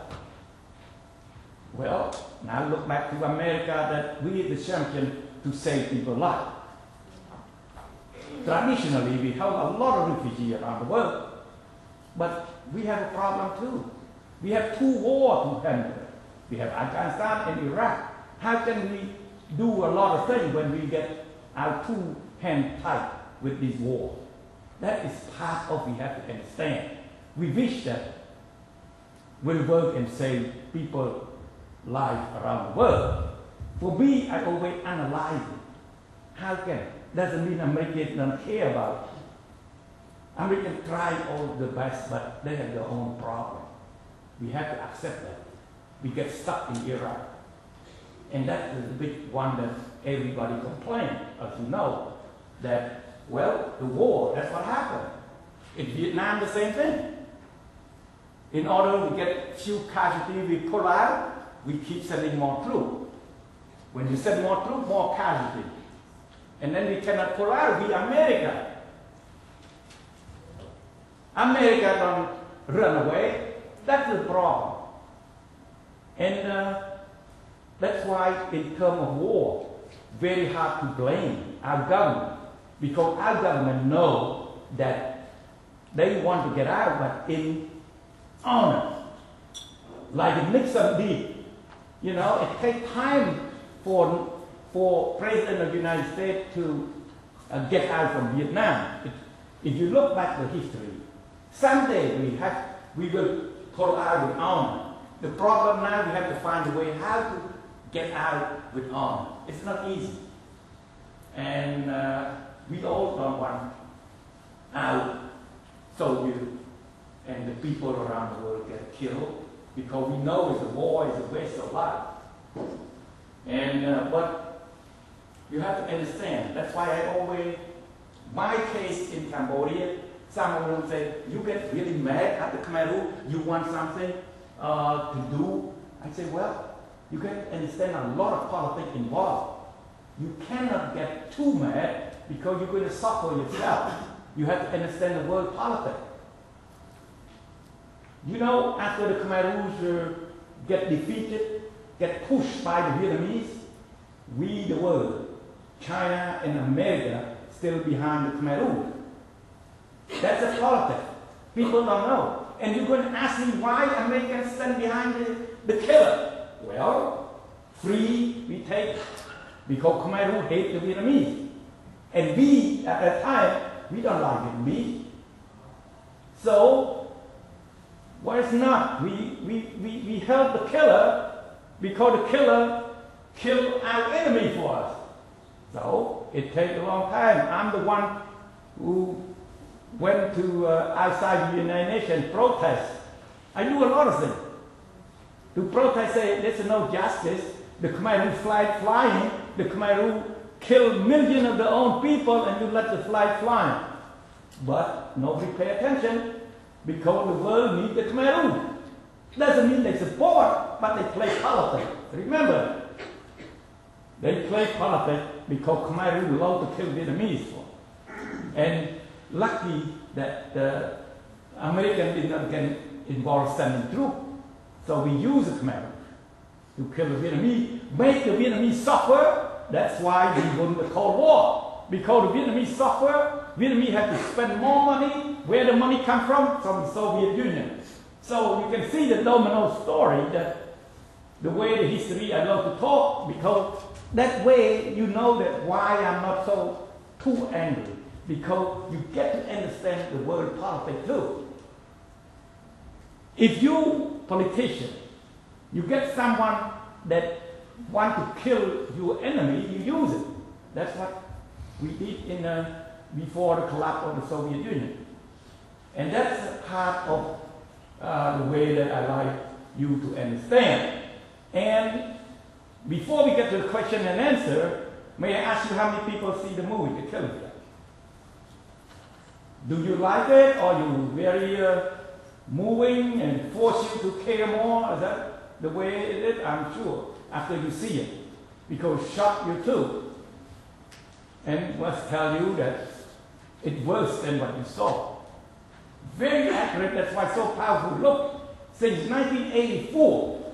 Well, now look back to America that we are the champion to save people's lives. Traditionally, we have a lot of refugees around the world, but we have a problem too. We have 2 wars to handle. We have Afghanistan and Iraq. How can we do a lot of things when we get our 2 hands tied with this war? That is part of we have to understand. We wish that will work and save people's lives around the world. For me, I always analyze it. How can? Doesn't mean Americans don't care about it. Americans try all the best, but they have their own problem. We have to accept that. We get stuck in Iraq. And that is the big one that everybody complains, as you know, that, well, the war, that's what happened. In Vietnam, the same thing. In order to get few casualties, we pull out, we keep sending more troops. When you send more troops, more casualties. And then we cannot pull out, we America. America don't run away. That's the problem. And that's why in terms of war, very hard to blame our government. Because our government knows that they want to get out, but in honor. Like Nixon did. You know, it takes time for President of the United States to get out from Vietnam. If you look back at the history, someday we will pull out with honor. The problem now, we have to find a way how to get out with honor. It's not easy. And we all don't want our soldiers and the people around the world get killed because we know it's a war, it's a waste of life. And but you have to understand, that's why I always, my case in Cambodia, some of them say, you get really mad at the Khmer Rouge, you want something, to do. I say, well, you can understand a lot of politics involved. You cannot get too mad because you're going to suffer yourself. You have to understand the world politics. You know, after the Khmer Rouge get defeated, get pushed by the Vietnamese, we, the world, China and America, still behind the Khmer Rouge. That's a politics. People don't know. And you're going to ask me why Americans stand behind the killer. Well, free we take because Khmer Rouge hate the Vietnamese. And we, at that time, we don't like Vietnamese. So, why it's not? We help the killer because the killer killed our enemy for us. So, it takes a long time. I'm the one who went to outside the United Nations protest. I do a lot of things. To protest, say there's no justice. The Khmer Rouge flag flying. The Khmer Rouge kill millions of their own people, and you let the flag fly. But nobody pay attention because the world needs the Khmer Rouge. Doesn't mean they support, but they play politics. Remember, they play politics because Khmer Rouge love to kill Vietnamese for. And lucky that the Americans did not get involved standing through. So we use the Khmer to kill the Vietnamese, make the Vietnamese suffer. That's why we won the Cold War. Because the Vietnamese suffer, Vietnamese have to spend more money. Where the money come from? From the Soviet Union. So you can see the domino story, that the way the history I love to talk, because that way you know that why I'm not so too angry. Because you get to understand the world politics too. If you, politician, you get someone that want to kill your enemy, you use it. That's what we did before the collapse of the Soviet Union. And that's part of the way that I like you to understand. And before we get to the question and answer, may I ask you how many people see the movie, The Killing? Do you like it, or you very moving and force you to care more? Is that the way it is? I'm sure, after you see it. Because it shocked you too. And must tell you that it's worse than what you saw. Very accurate, that's why it's so powerful. Look, since 1984,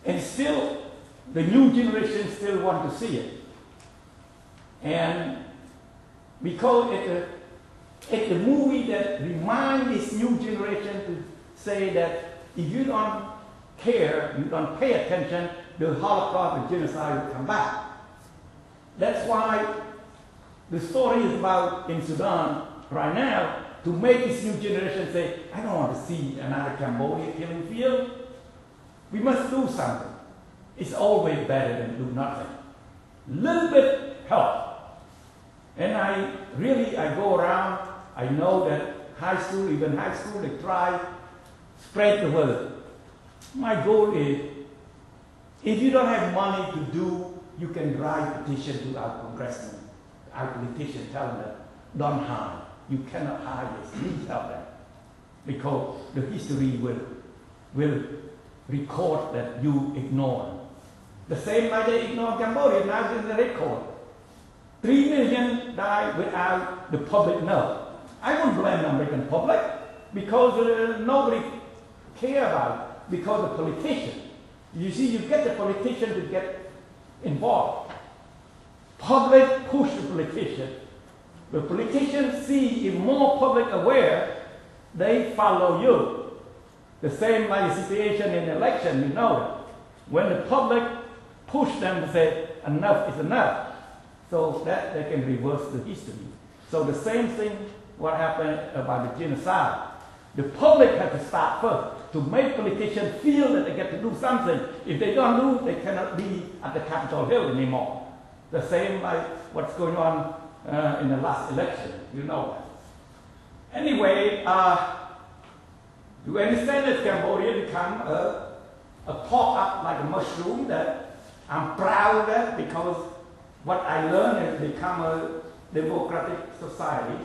and still, the new generation still want to see it. And because it's a movie that reminds this new generation to say that if you don't care, you don't pay attention, the Holocaust and genocide will come back. That's why the story is about in Sudan right now, to make this new generation say, I don't want to see another Cambodia killing field. We must do something. It's always better than do nothing. Little bit help. And I go around, I know that high school, even high school, they try spread the word. My goal is, if you don't have money to do, you can write petition to our congressmen, our politicians, tell them that, don't hide. You cannot hide this, please help them. Because the history will record that you ignore. The same like they ignore Cambodia, now it's in the record. 3 million died without the public know. I won't blame the American public because nobody care about it, because the politician. You see, you get the politician to get involved. Public push the politician. The politicians see if more public aware, they follow you. The same like the situation in the election, you know it. When the public push them to say enough is enough, so that they can reverse the history. So the same thing what happened about the genocide. The public had to start first to make politicians feel that they get to do something. If they don't do, they cannot be at the Capitol Hill anymore. The same like what's going on in the last election, you know that. Anyway, you understand that Cambodia become a pop-up like a mushroom that I'm proud of that, because what I learned is become a democratic society.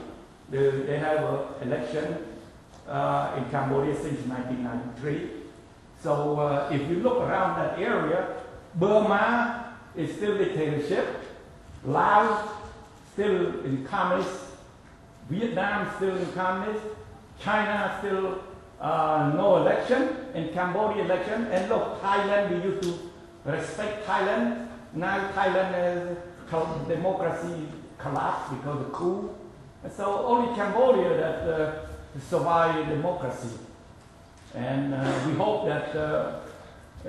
They have an election in Cambodia since 1993. So if you look around that area, Burma is still dictatorship, Laos still in communist, Vietnam still in communist, China still no election, in Cambodia election, and look, Thailand, we used to respect Thailand. Now Thailand is democracy collapsed because of coup. And so only Cambodia that survived democracy. And we hope that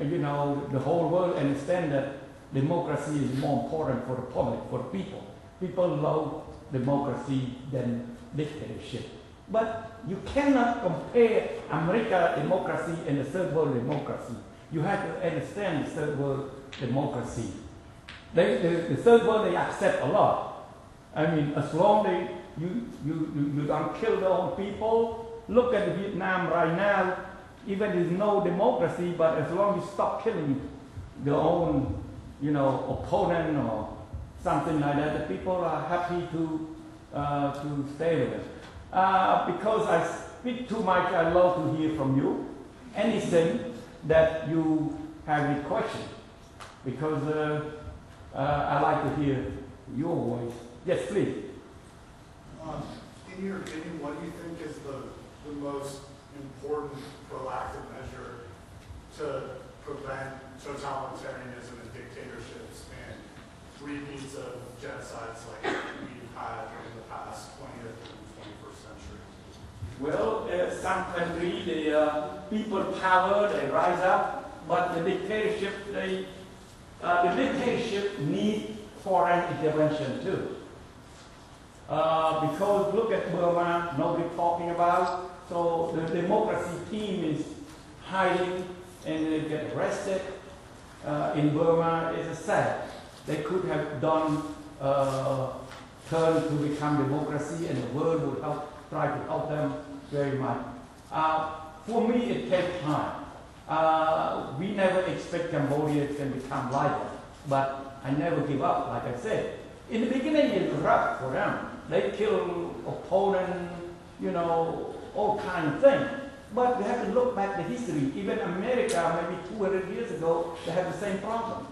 you know, the whole world understand that democracy is more important for the public, for the people. People love democracy than dictatorship. But you cannot compare America democracy and the third world democracy. You have to understand the third world democracy. The third world, they accept a lot. I mean, as long as you don't kill their own people. Look at Vietnam right now. Even there's no democracy, but as long as you stop killing their own, you know, opponent or something like that, the people are happy to stay with it. Because I speak too much, I love to hear from you. Anything that you have any question, because I like to hear your voice. Yes, please. In your opinion, what do you think is the most important proactive measure to prevent totalitarianism and dictatorships and repeats of genocides like we've had in the past 20th and 21st century? Well, some countries, the people power, they rise up, but the dictatorship, the dictatorship need foreign intervention too. Because look at Burma, nobody talking about. So the democracy team is hiding and they get arrested in Burma. It's sad. They could have done turn to become democracy, and the world would try to help them very much. For me, it takes time. We never expect Cambodia can become like that, but I never give up. Like I said, in the beginning, it was rough for them. They kill opponent, you know, all kind of things. But we have to look back the history. Even America, maybe 200 years ago, they had the same problem.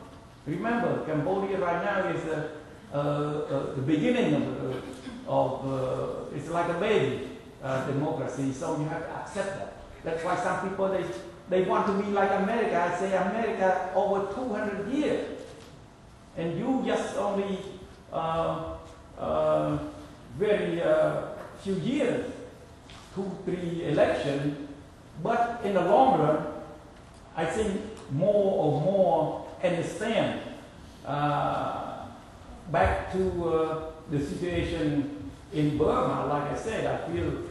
Remember, Cambodia right now is the beginning of it's like a baby democracy. So you have to accept that. That's why some people they want to be like America. I say America over 200 years, and you just only very few years, 2-3 elections. But in the long run, I think more understand back to the situation in Burma. Like I said, I feel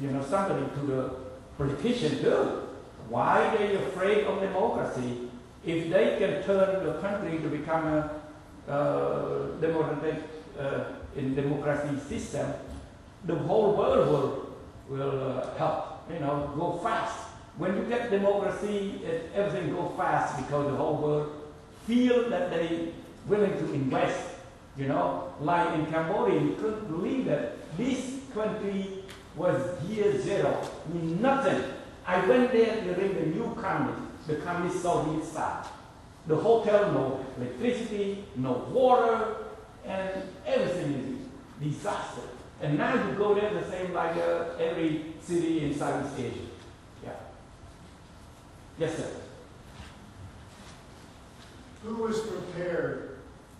you know, somebody to the politician too. Why are they afraid of democracy? If they can turn the country to become a democratic in democracy system, the whole world will help, you know, go fast. When you get democracy, everything goes fast because the whole world feel that they willing to invest. You know, like in Cambodia, you couldn't believe that this country was year zero, I mean nothing. I went there during the new the communist Soviet side. The hotel, no electricity, no water, and everything is disaster. And now you go there the same like every city in Southeast Asia. Yeah. Yes, sir. Who is prepared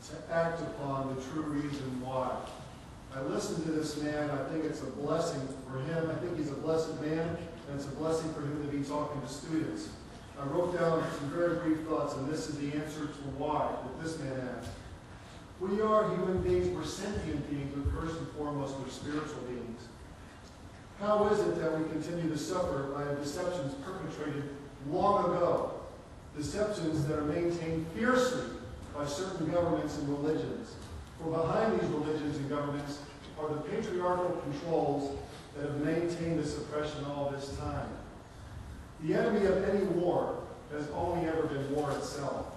to act upon the true reason why? I listened to this man. I think it's a blessing for him. I think he's a blessed man, and it's a blessing for him to be talking to students. I wrote down some very brief thoughts, and this is the answer to why that this man asked. We are human beings, we're sentient beings, but first and foremost, we're spiritual beings. How is it that we continue to suffer by deceptions perpetrated long ago? Deceptions that are maintained fiercely by certain governments and religions. For behind these religions and governments are the patriarchal controls that have maintained the suppression all this time. The enemy of any war has only ever been war itself.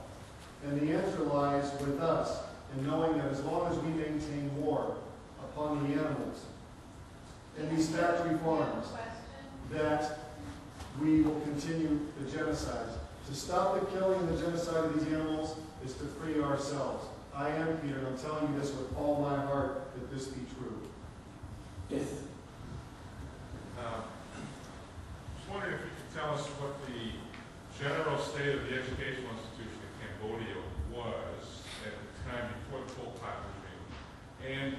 And the answer lies with us in knowing that as long as we maintain war upon the animals, in these factory farms that we will continue the genocide. To stop the killing and the genocide of these animals is to free ourselves. I am Peter, and I'm telling you this with all my heart, that this be true. Yes. Just wondering if you could tell us what the general state of the educational institution in Cambodia was at the time before the Pol Pot regime. And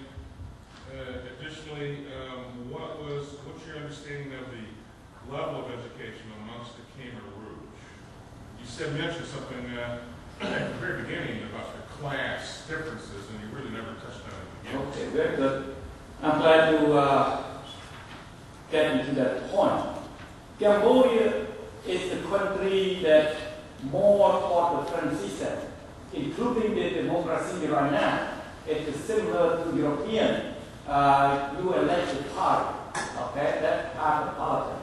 additionally, what's your understanding of the level of education amongst the Khmer Rouge? You mentioned something at the very beginning about the class differences, and you really never touched on it again. Okay, very good. I'm glad to get into that point. Cambodia is the country that more taught the French system, including the democracy right now. It is similar to European. You elect the party, okay? That part of politics,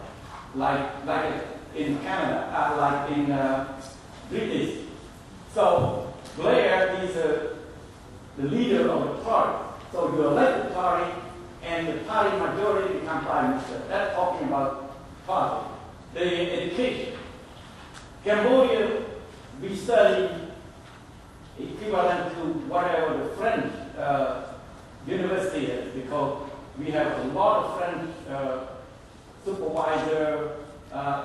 like in Canada, like in British. So Blair is the leader of the party. So you elect the party, and the party majority become prime minister. That's talking about party. The education. Cambodia, we study equivalent to whatever the French university is, because we have a lot of French supervisor.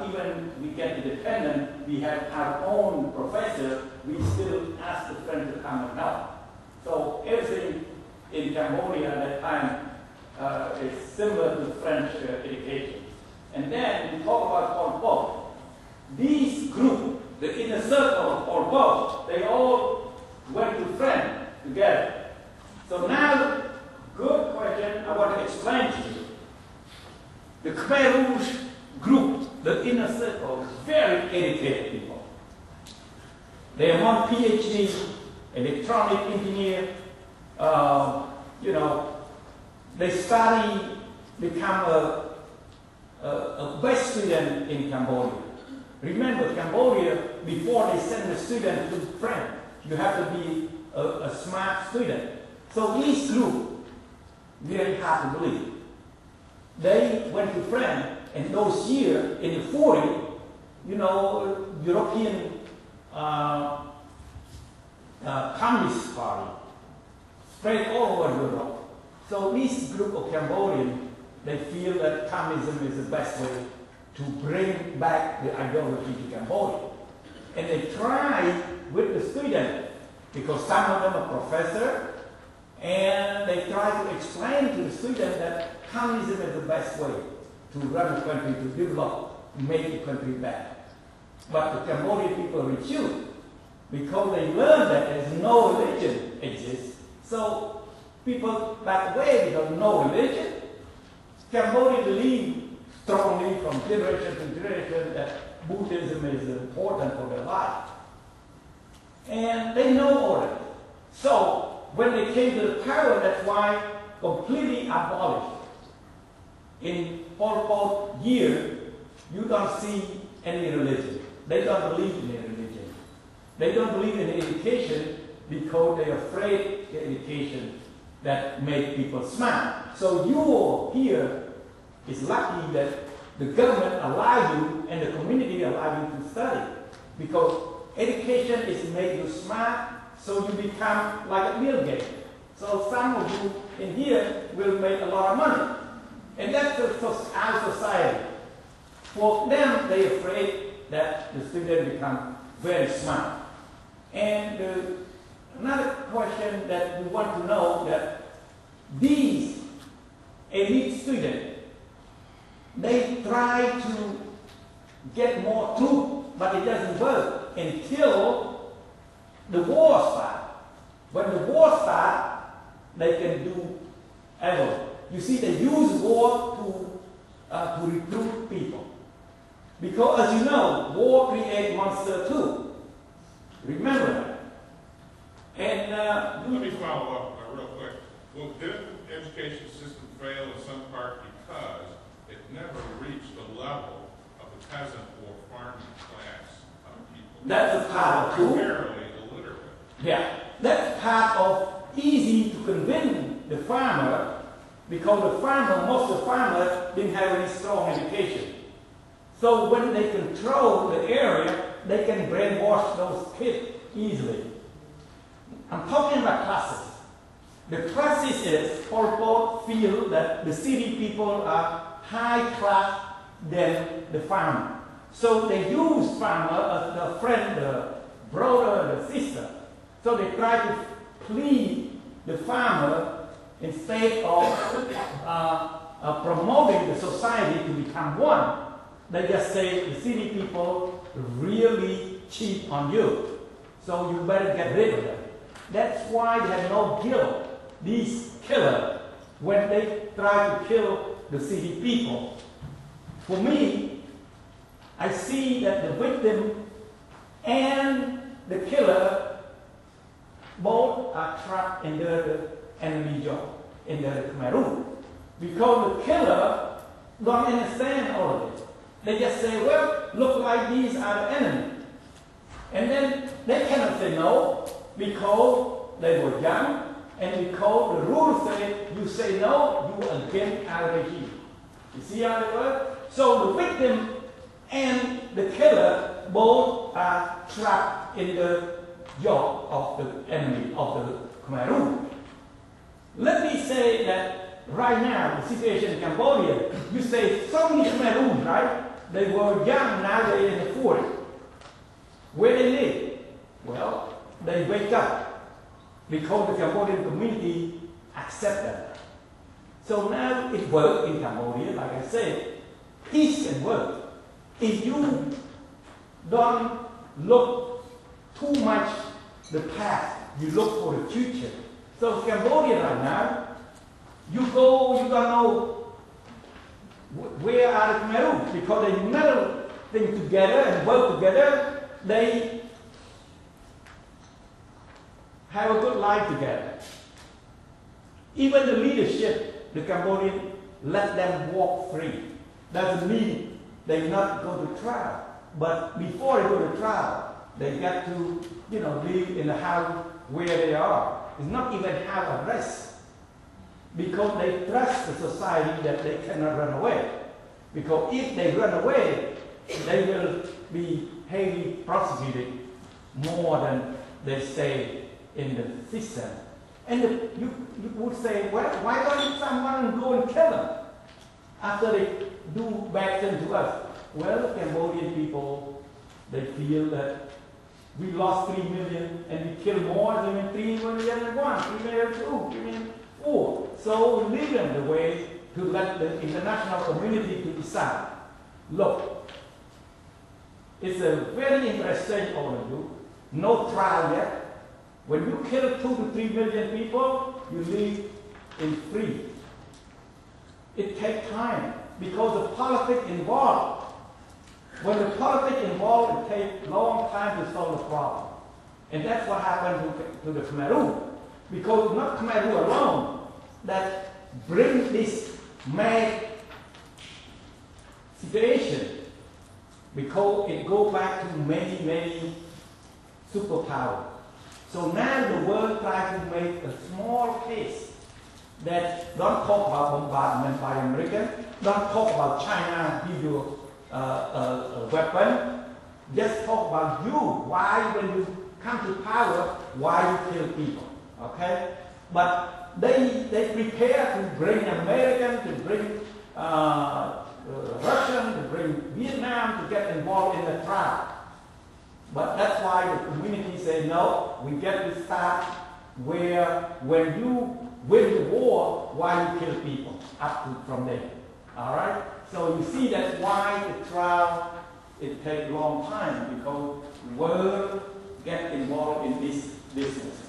Even we get independent, we have our own professor, we still ask the French to come and help. So everything in Cambodia at that time is similar to French education. And then we talk about Pol Pot. These group, the inner circle of Pol Pot, they all went to France together. So now, good question, I want to explain to you. The Khmer Rouge group, the inner circle, very educated people. They are one PhD, electronic engineer, they study, become a best student in Cambodia. Remember, Cambodia, before they send a student to France, you have to be a smart student. So these group, very hard to believe. They went to France, and those years, in the 40s, European Communist Party spread all over Europe. So this group of Cambodians, they feel that communism is the best way to bring back the ideology to Cambodia. And they try with the students, because some of them are professors, and they try to explain to the students that communism is the best way to run a country, to develop, to make the country better. But the Cambodian people refuse, because they learn that there's no religion exists. So people back away because no religion. Cambodia believes strongly from generation to generation that Buddhism is important for their life. And they know all that. So when they came to the power, that's why completely abolished. In Pol Pot year, you don't see any religion. They don't believe in any religion. They don't believe in education because they're afraid the education that make people smart. So you here is lucky that the government allow you and the community allow you to study, because education is to make you smart, so you become like a Bill Gates. So some of you in here will make a lot of money. And that's our society. For them, they're afraid that the students become very smart. And another question that we want to know, that these elite students, they try to get more truth, but it doesn't work until the war starts. When the war starts, they can do everything. You see, they use war to recruit people. Because, as you know, war creates monsters too. Remember that. And let me follow up real quick. Well, did the education system fail in some part because it never reached the level of the peasant or farming class of people? That's a part of too. Primarily illiterate. Yeah, that's part of easy to convince the farmer because the farmer, most of the farmers didn't have any strong education. So when they control the area, they can brainwash those kids easily. I'm talking about classes. The classes is Pol Pot feel that the city people are high class than the farmer. So they use farmer as the friend, the brother, the sister. So they try to please the farmer instead of promoting the society to become one. They just say the city people really cheat on you, so you better get rid of them. That's why they have no guilt, these killers, when they try to kill the city people. For me, I see that the victim and the killer both are trapped in the enemy job, in the Khmer Rouge. Because the killer don't understand all of it. They just say, well, look like these are the enemy. And then they cannot say no, because they were young, and because the rules say, you say no, you are against our regime. You see how they work? So the victim and the killer both are trapped in the job of the enemy, of the Khmer Rouge. Let me say that right now, the situation in Cambodia, you say so many Khmer Rouge, right? They were young, now they're in the 40s. Where they live? Well, they wake up because the Cambodian community accept them. So now it works in Cambodia, like I said, peace can work. If you don't look too much the past, you look for the future. So Cambodia right now, you go, you don't know where are the Khmer Rouge, because they never think together and work together. They have a good life together. Even the leadership, the Cambodian, let them walk free. Doesn't mean they not go to trial, but before they go to trial, they get to, live in the house where they are. It's not even have arrest, because they trust the society that they cannot run away. Because if they run away, they will be heavily prosecuted more than they stay in the system. And you would say, well, why don't someone go and kill them after they do bad things to us? Well, Cambodian people, they feel that we lost 3 million and we killed more than 3 million and 1, 3 million 2, 3 million 4. So we leave them the way to let the international community to decide. Look, it's a very interesting all of you. No trial yet. When you kill 2 to 3 million people, you live in free. It takes time because the politics involved. When the politics involved, it takes a long time to solve the problem. And that's what happened to the Khmer Rouge. Because not Khmer Rouge alone that bring this mad situation, because it goes back to many, many superpowers. So now the world tries to make a small case that don't talk about bombardment by Americans, don't talk about China give you a weapon, just talk about you. Why, when you come to power, why you kill people? Okay? But they prepare to bring Americans, to bring Russian, to bring Vietnam to get involved in the trial. But that's why the community say, no, we get to start where when you win the war, why you kill people, up to from there. All right? So you see that's why the trial, it takes a long time, because the world get involved in this business.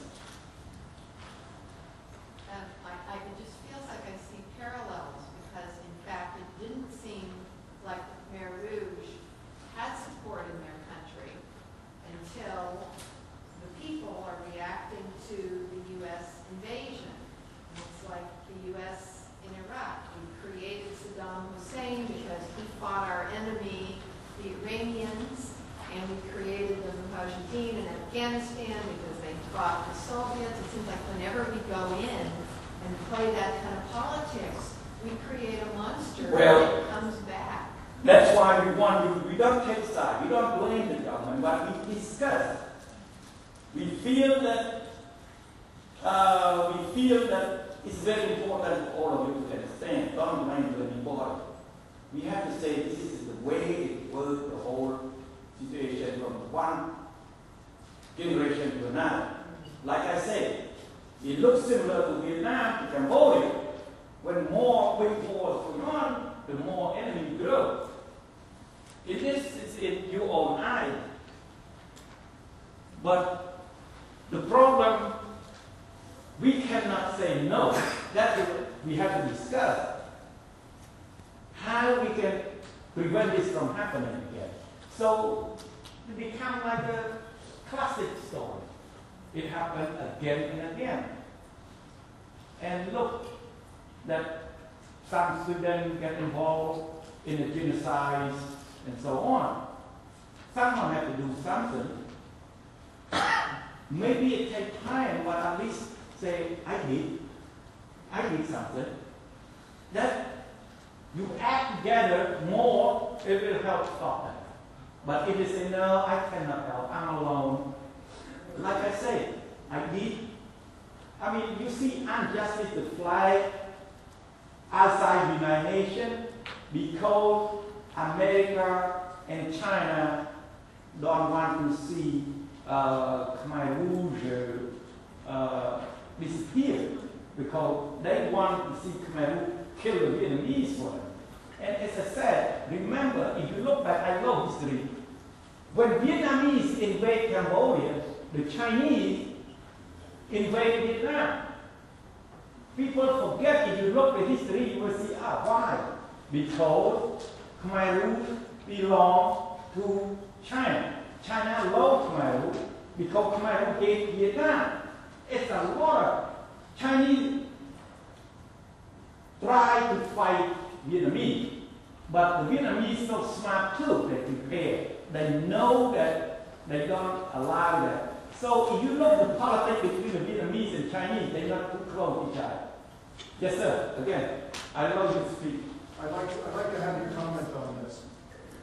It just feels like I see parallels, because in fact it didn't seem like the Khmer Rouge had support in their country until the people are reacting to the U.S. invasion. It's like the U.S. in Iraq. We created Saddam Hussein because he fought our enemy, the Iranians, and we created the Mujahideen in Afghanistan because they fought the Soviets. It seems like whenever we go in, and play that kind of politics, we create a monster Well, that comes back. That's why we don't take side, we don't blame the government, but we discuss. We feel that it's very important for all of you to understand. Don't blame anybody. We have to say this is the way it works, the whole situation from one generation to another. Like I said, it looks similar to Vietnam, to Cambodia. When more big wars going on, the more enemy grow. It is in your own eye. But the problem, we cannot say no. That's what we have to discuss. How we can prevent this from happening again. So it becomes like a classic story. It happened again and again. And look, that some students get involved in the genocides and so on. Someone has to do something. Maybe it takes time, but at least say, I did something. That you act together more, it will help stop that. But if you say, no, I cannot help, I'm alone. Like I said, I did. I mean, you see injustice to fly outside the United Nations because America and China don't want to see Khmer Rouge disappear because they want to see Khmer Rouge kill the Vietnamese for them. And as I said, remember, if you look back, I know history, when Vietnamese invade Cambodia, the Chinese invade Vietnam. People forget, if you look at history, you will see, why? Because Khmer Rouge belong to China. China loves Khmer Rouge because Khmer Rouge hate Vietnam. It's a lot of Chinese try to fight Vietnamese, but the Vietnamese so smart too, they prepare. They know that they don't allow that. So if you look at the politics between the Vietnamese and Chinese, they're not too close to each other. Yes, sir. Again, I love you to speak. I'd like to have your comment on this.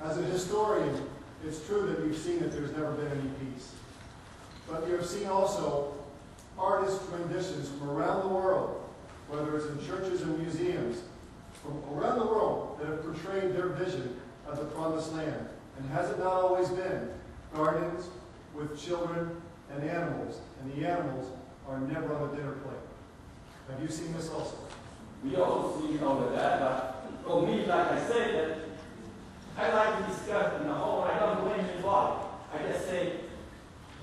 As a historian, it's true that you've seen that there's never been any peace. But you've seen also artist renditions from around the world, whether it's in churches and museums, from around the world that have portrayed their vision of the promised land. And has it not always been gardens with children and animals, and the animals are never on the dinner plate? Have you seen this also? We also see all of that, but for me, like I said, that I like to discuss in the whole. I don't blame anybody. I just say,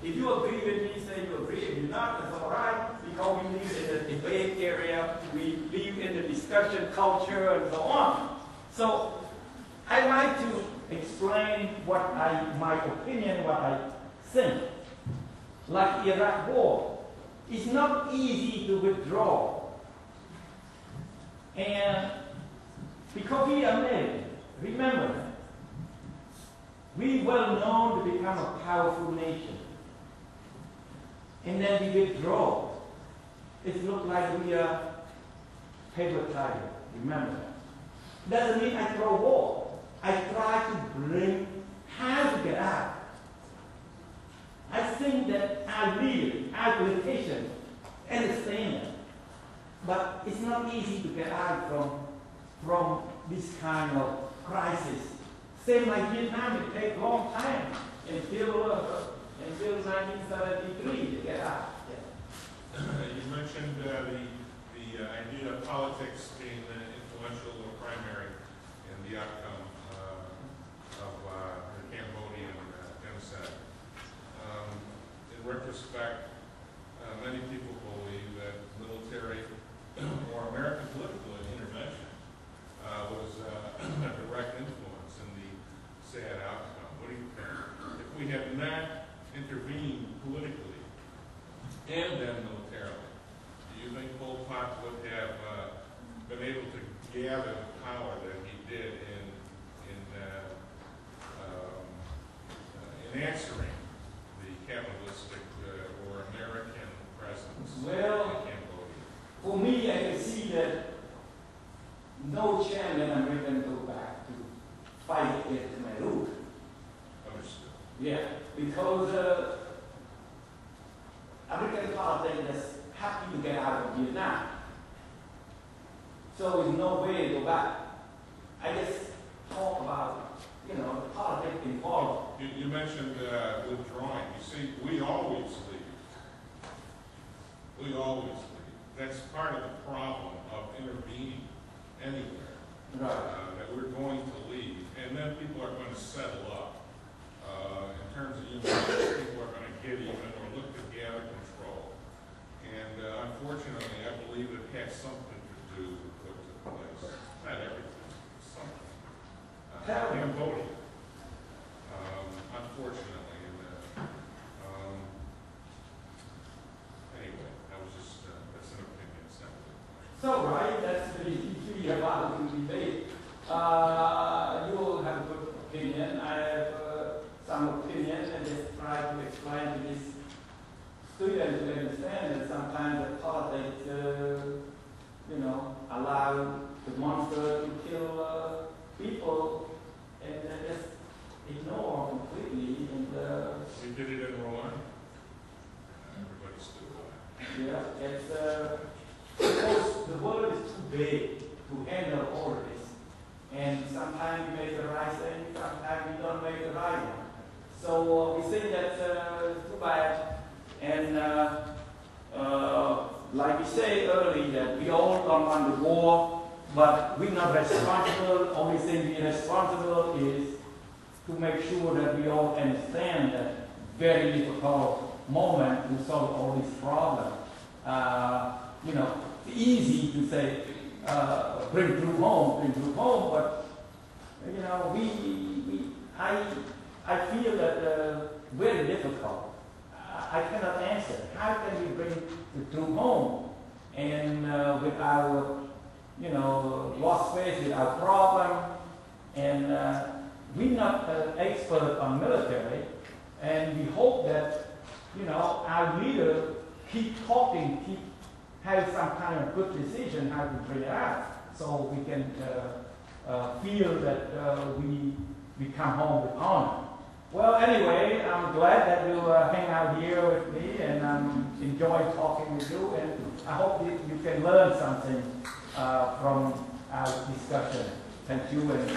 if you agree with me, say you agree. If you're not, that's all right. Because we live in the debate area, we live in the discussion culture, and so on. So I like to explain my opinion, what I think. Like Iraq War, it's not easy to withdraw. And because we are American, remember that. We well known to become a powerful nation. And then we withdraw. It looks like we are paper tiger. Remember that. Doesn't mean I throw war. I try to bring how to get out. I think that our leaders, our politicians, understand that. But it's not easy to get out from this kind of crisis. Same like Vietnam, it takes a long time until 1973 to get out. Yeah. You mentioned the idea of politics being influential or primary in the outcome of the Cambodian genocide. In retrospect, many people believe that military or American political intervention was a direct influence in the sad outcome. What do you think? If we had not intervened politically and then militarily, do you think Pol Pot would have been able to gather the power that he did in answering the capitalistic or American presence in Cambodia? For me, I can politics that's happy to get out of Vietnam. So there's no way to go back. I just talk about, the politics involved. You mentioned withdrawing. You see, we always leave. We always leave. That's part of the problem of intervening anywhere. Right. That we're going to leave, and then people are going to settle up. In terms of human rights, people are going to get even or look to gather control. And unfortunately, I believe it has something to do with what took place. Not everything, something. Cambodia. Unfortunately, anyway, I was just, that's an opinion. It's not really a question. So, right, that's the about the debate. You all have a good opinion. I have some opinion, and just try to explain to these students to understand that sometimes the politics, allow the monster to kill people and just ignore completely. And we did it in Rwanda. Everybody stood by. yeah, it's because the world is too big to handle all of this. And sometimes we make the right thing, sometimes we don't make the right one. So we think that's too bad. And like we said earlier, that we all don't want the war, but we're not responsible. Only thing we're responsible is to make sure that we all understand that very difficult moment to solve all these problems. It's easy to say, bring troops home, but I feel that very difficult. I cannot answer. How can we bring the troops home and with our lost faith, with our problem, and we're not expert on military, and we hope that our leader keep talking, have some kind of good decision how to bring it out, so we can feel that we come home with honor. Well, anyway, I'm glad that you hang out here with me, and enjoy talking with you, and I hope that you can learn something from our discussion. Thank you. And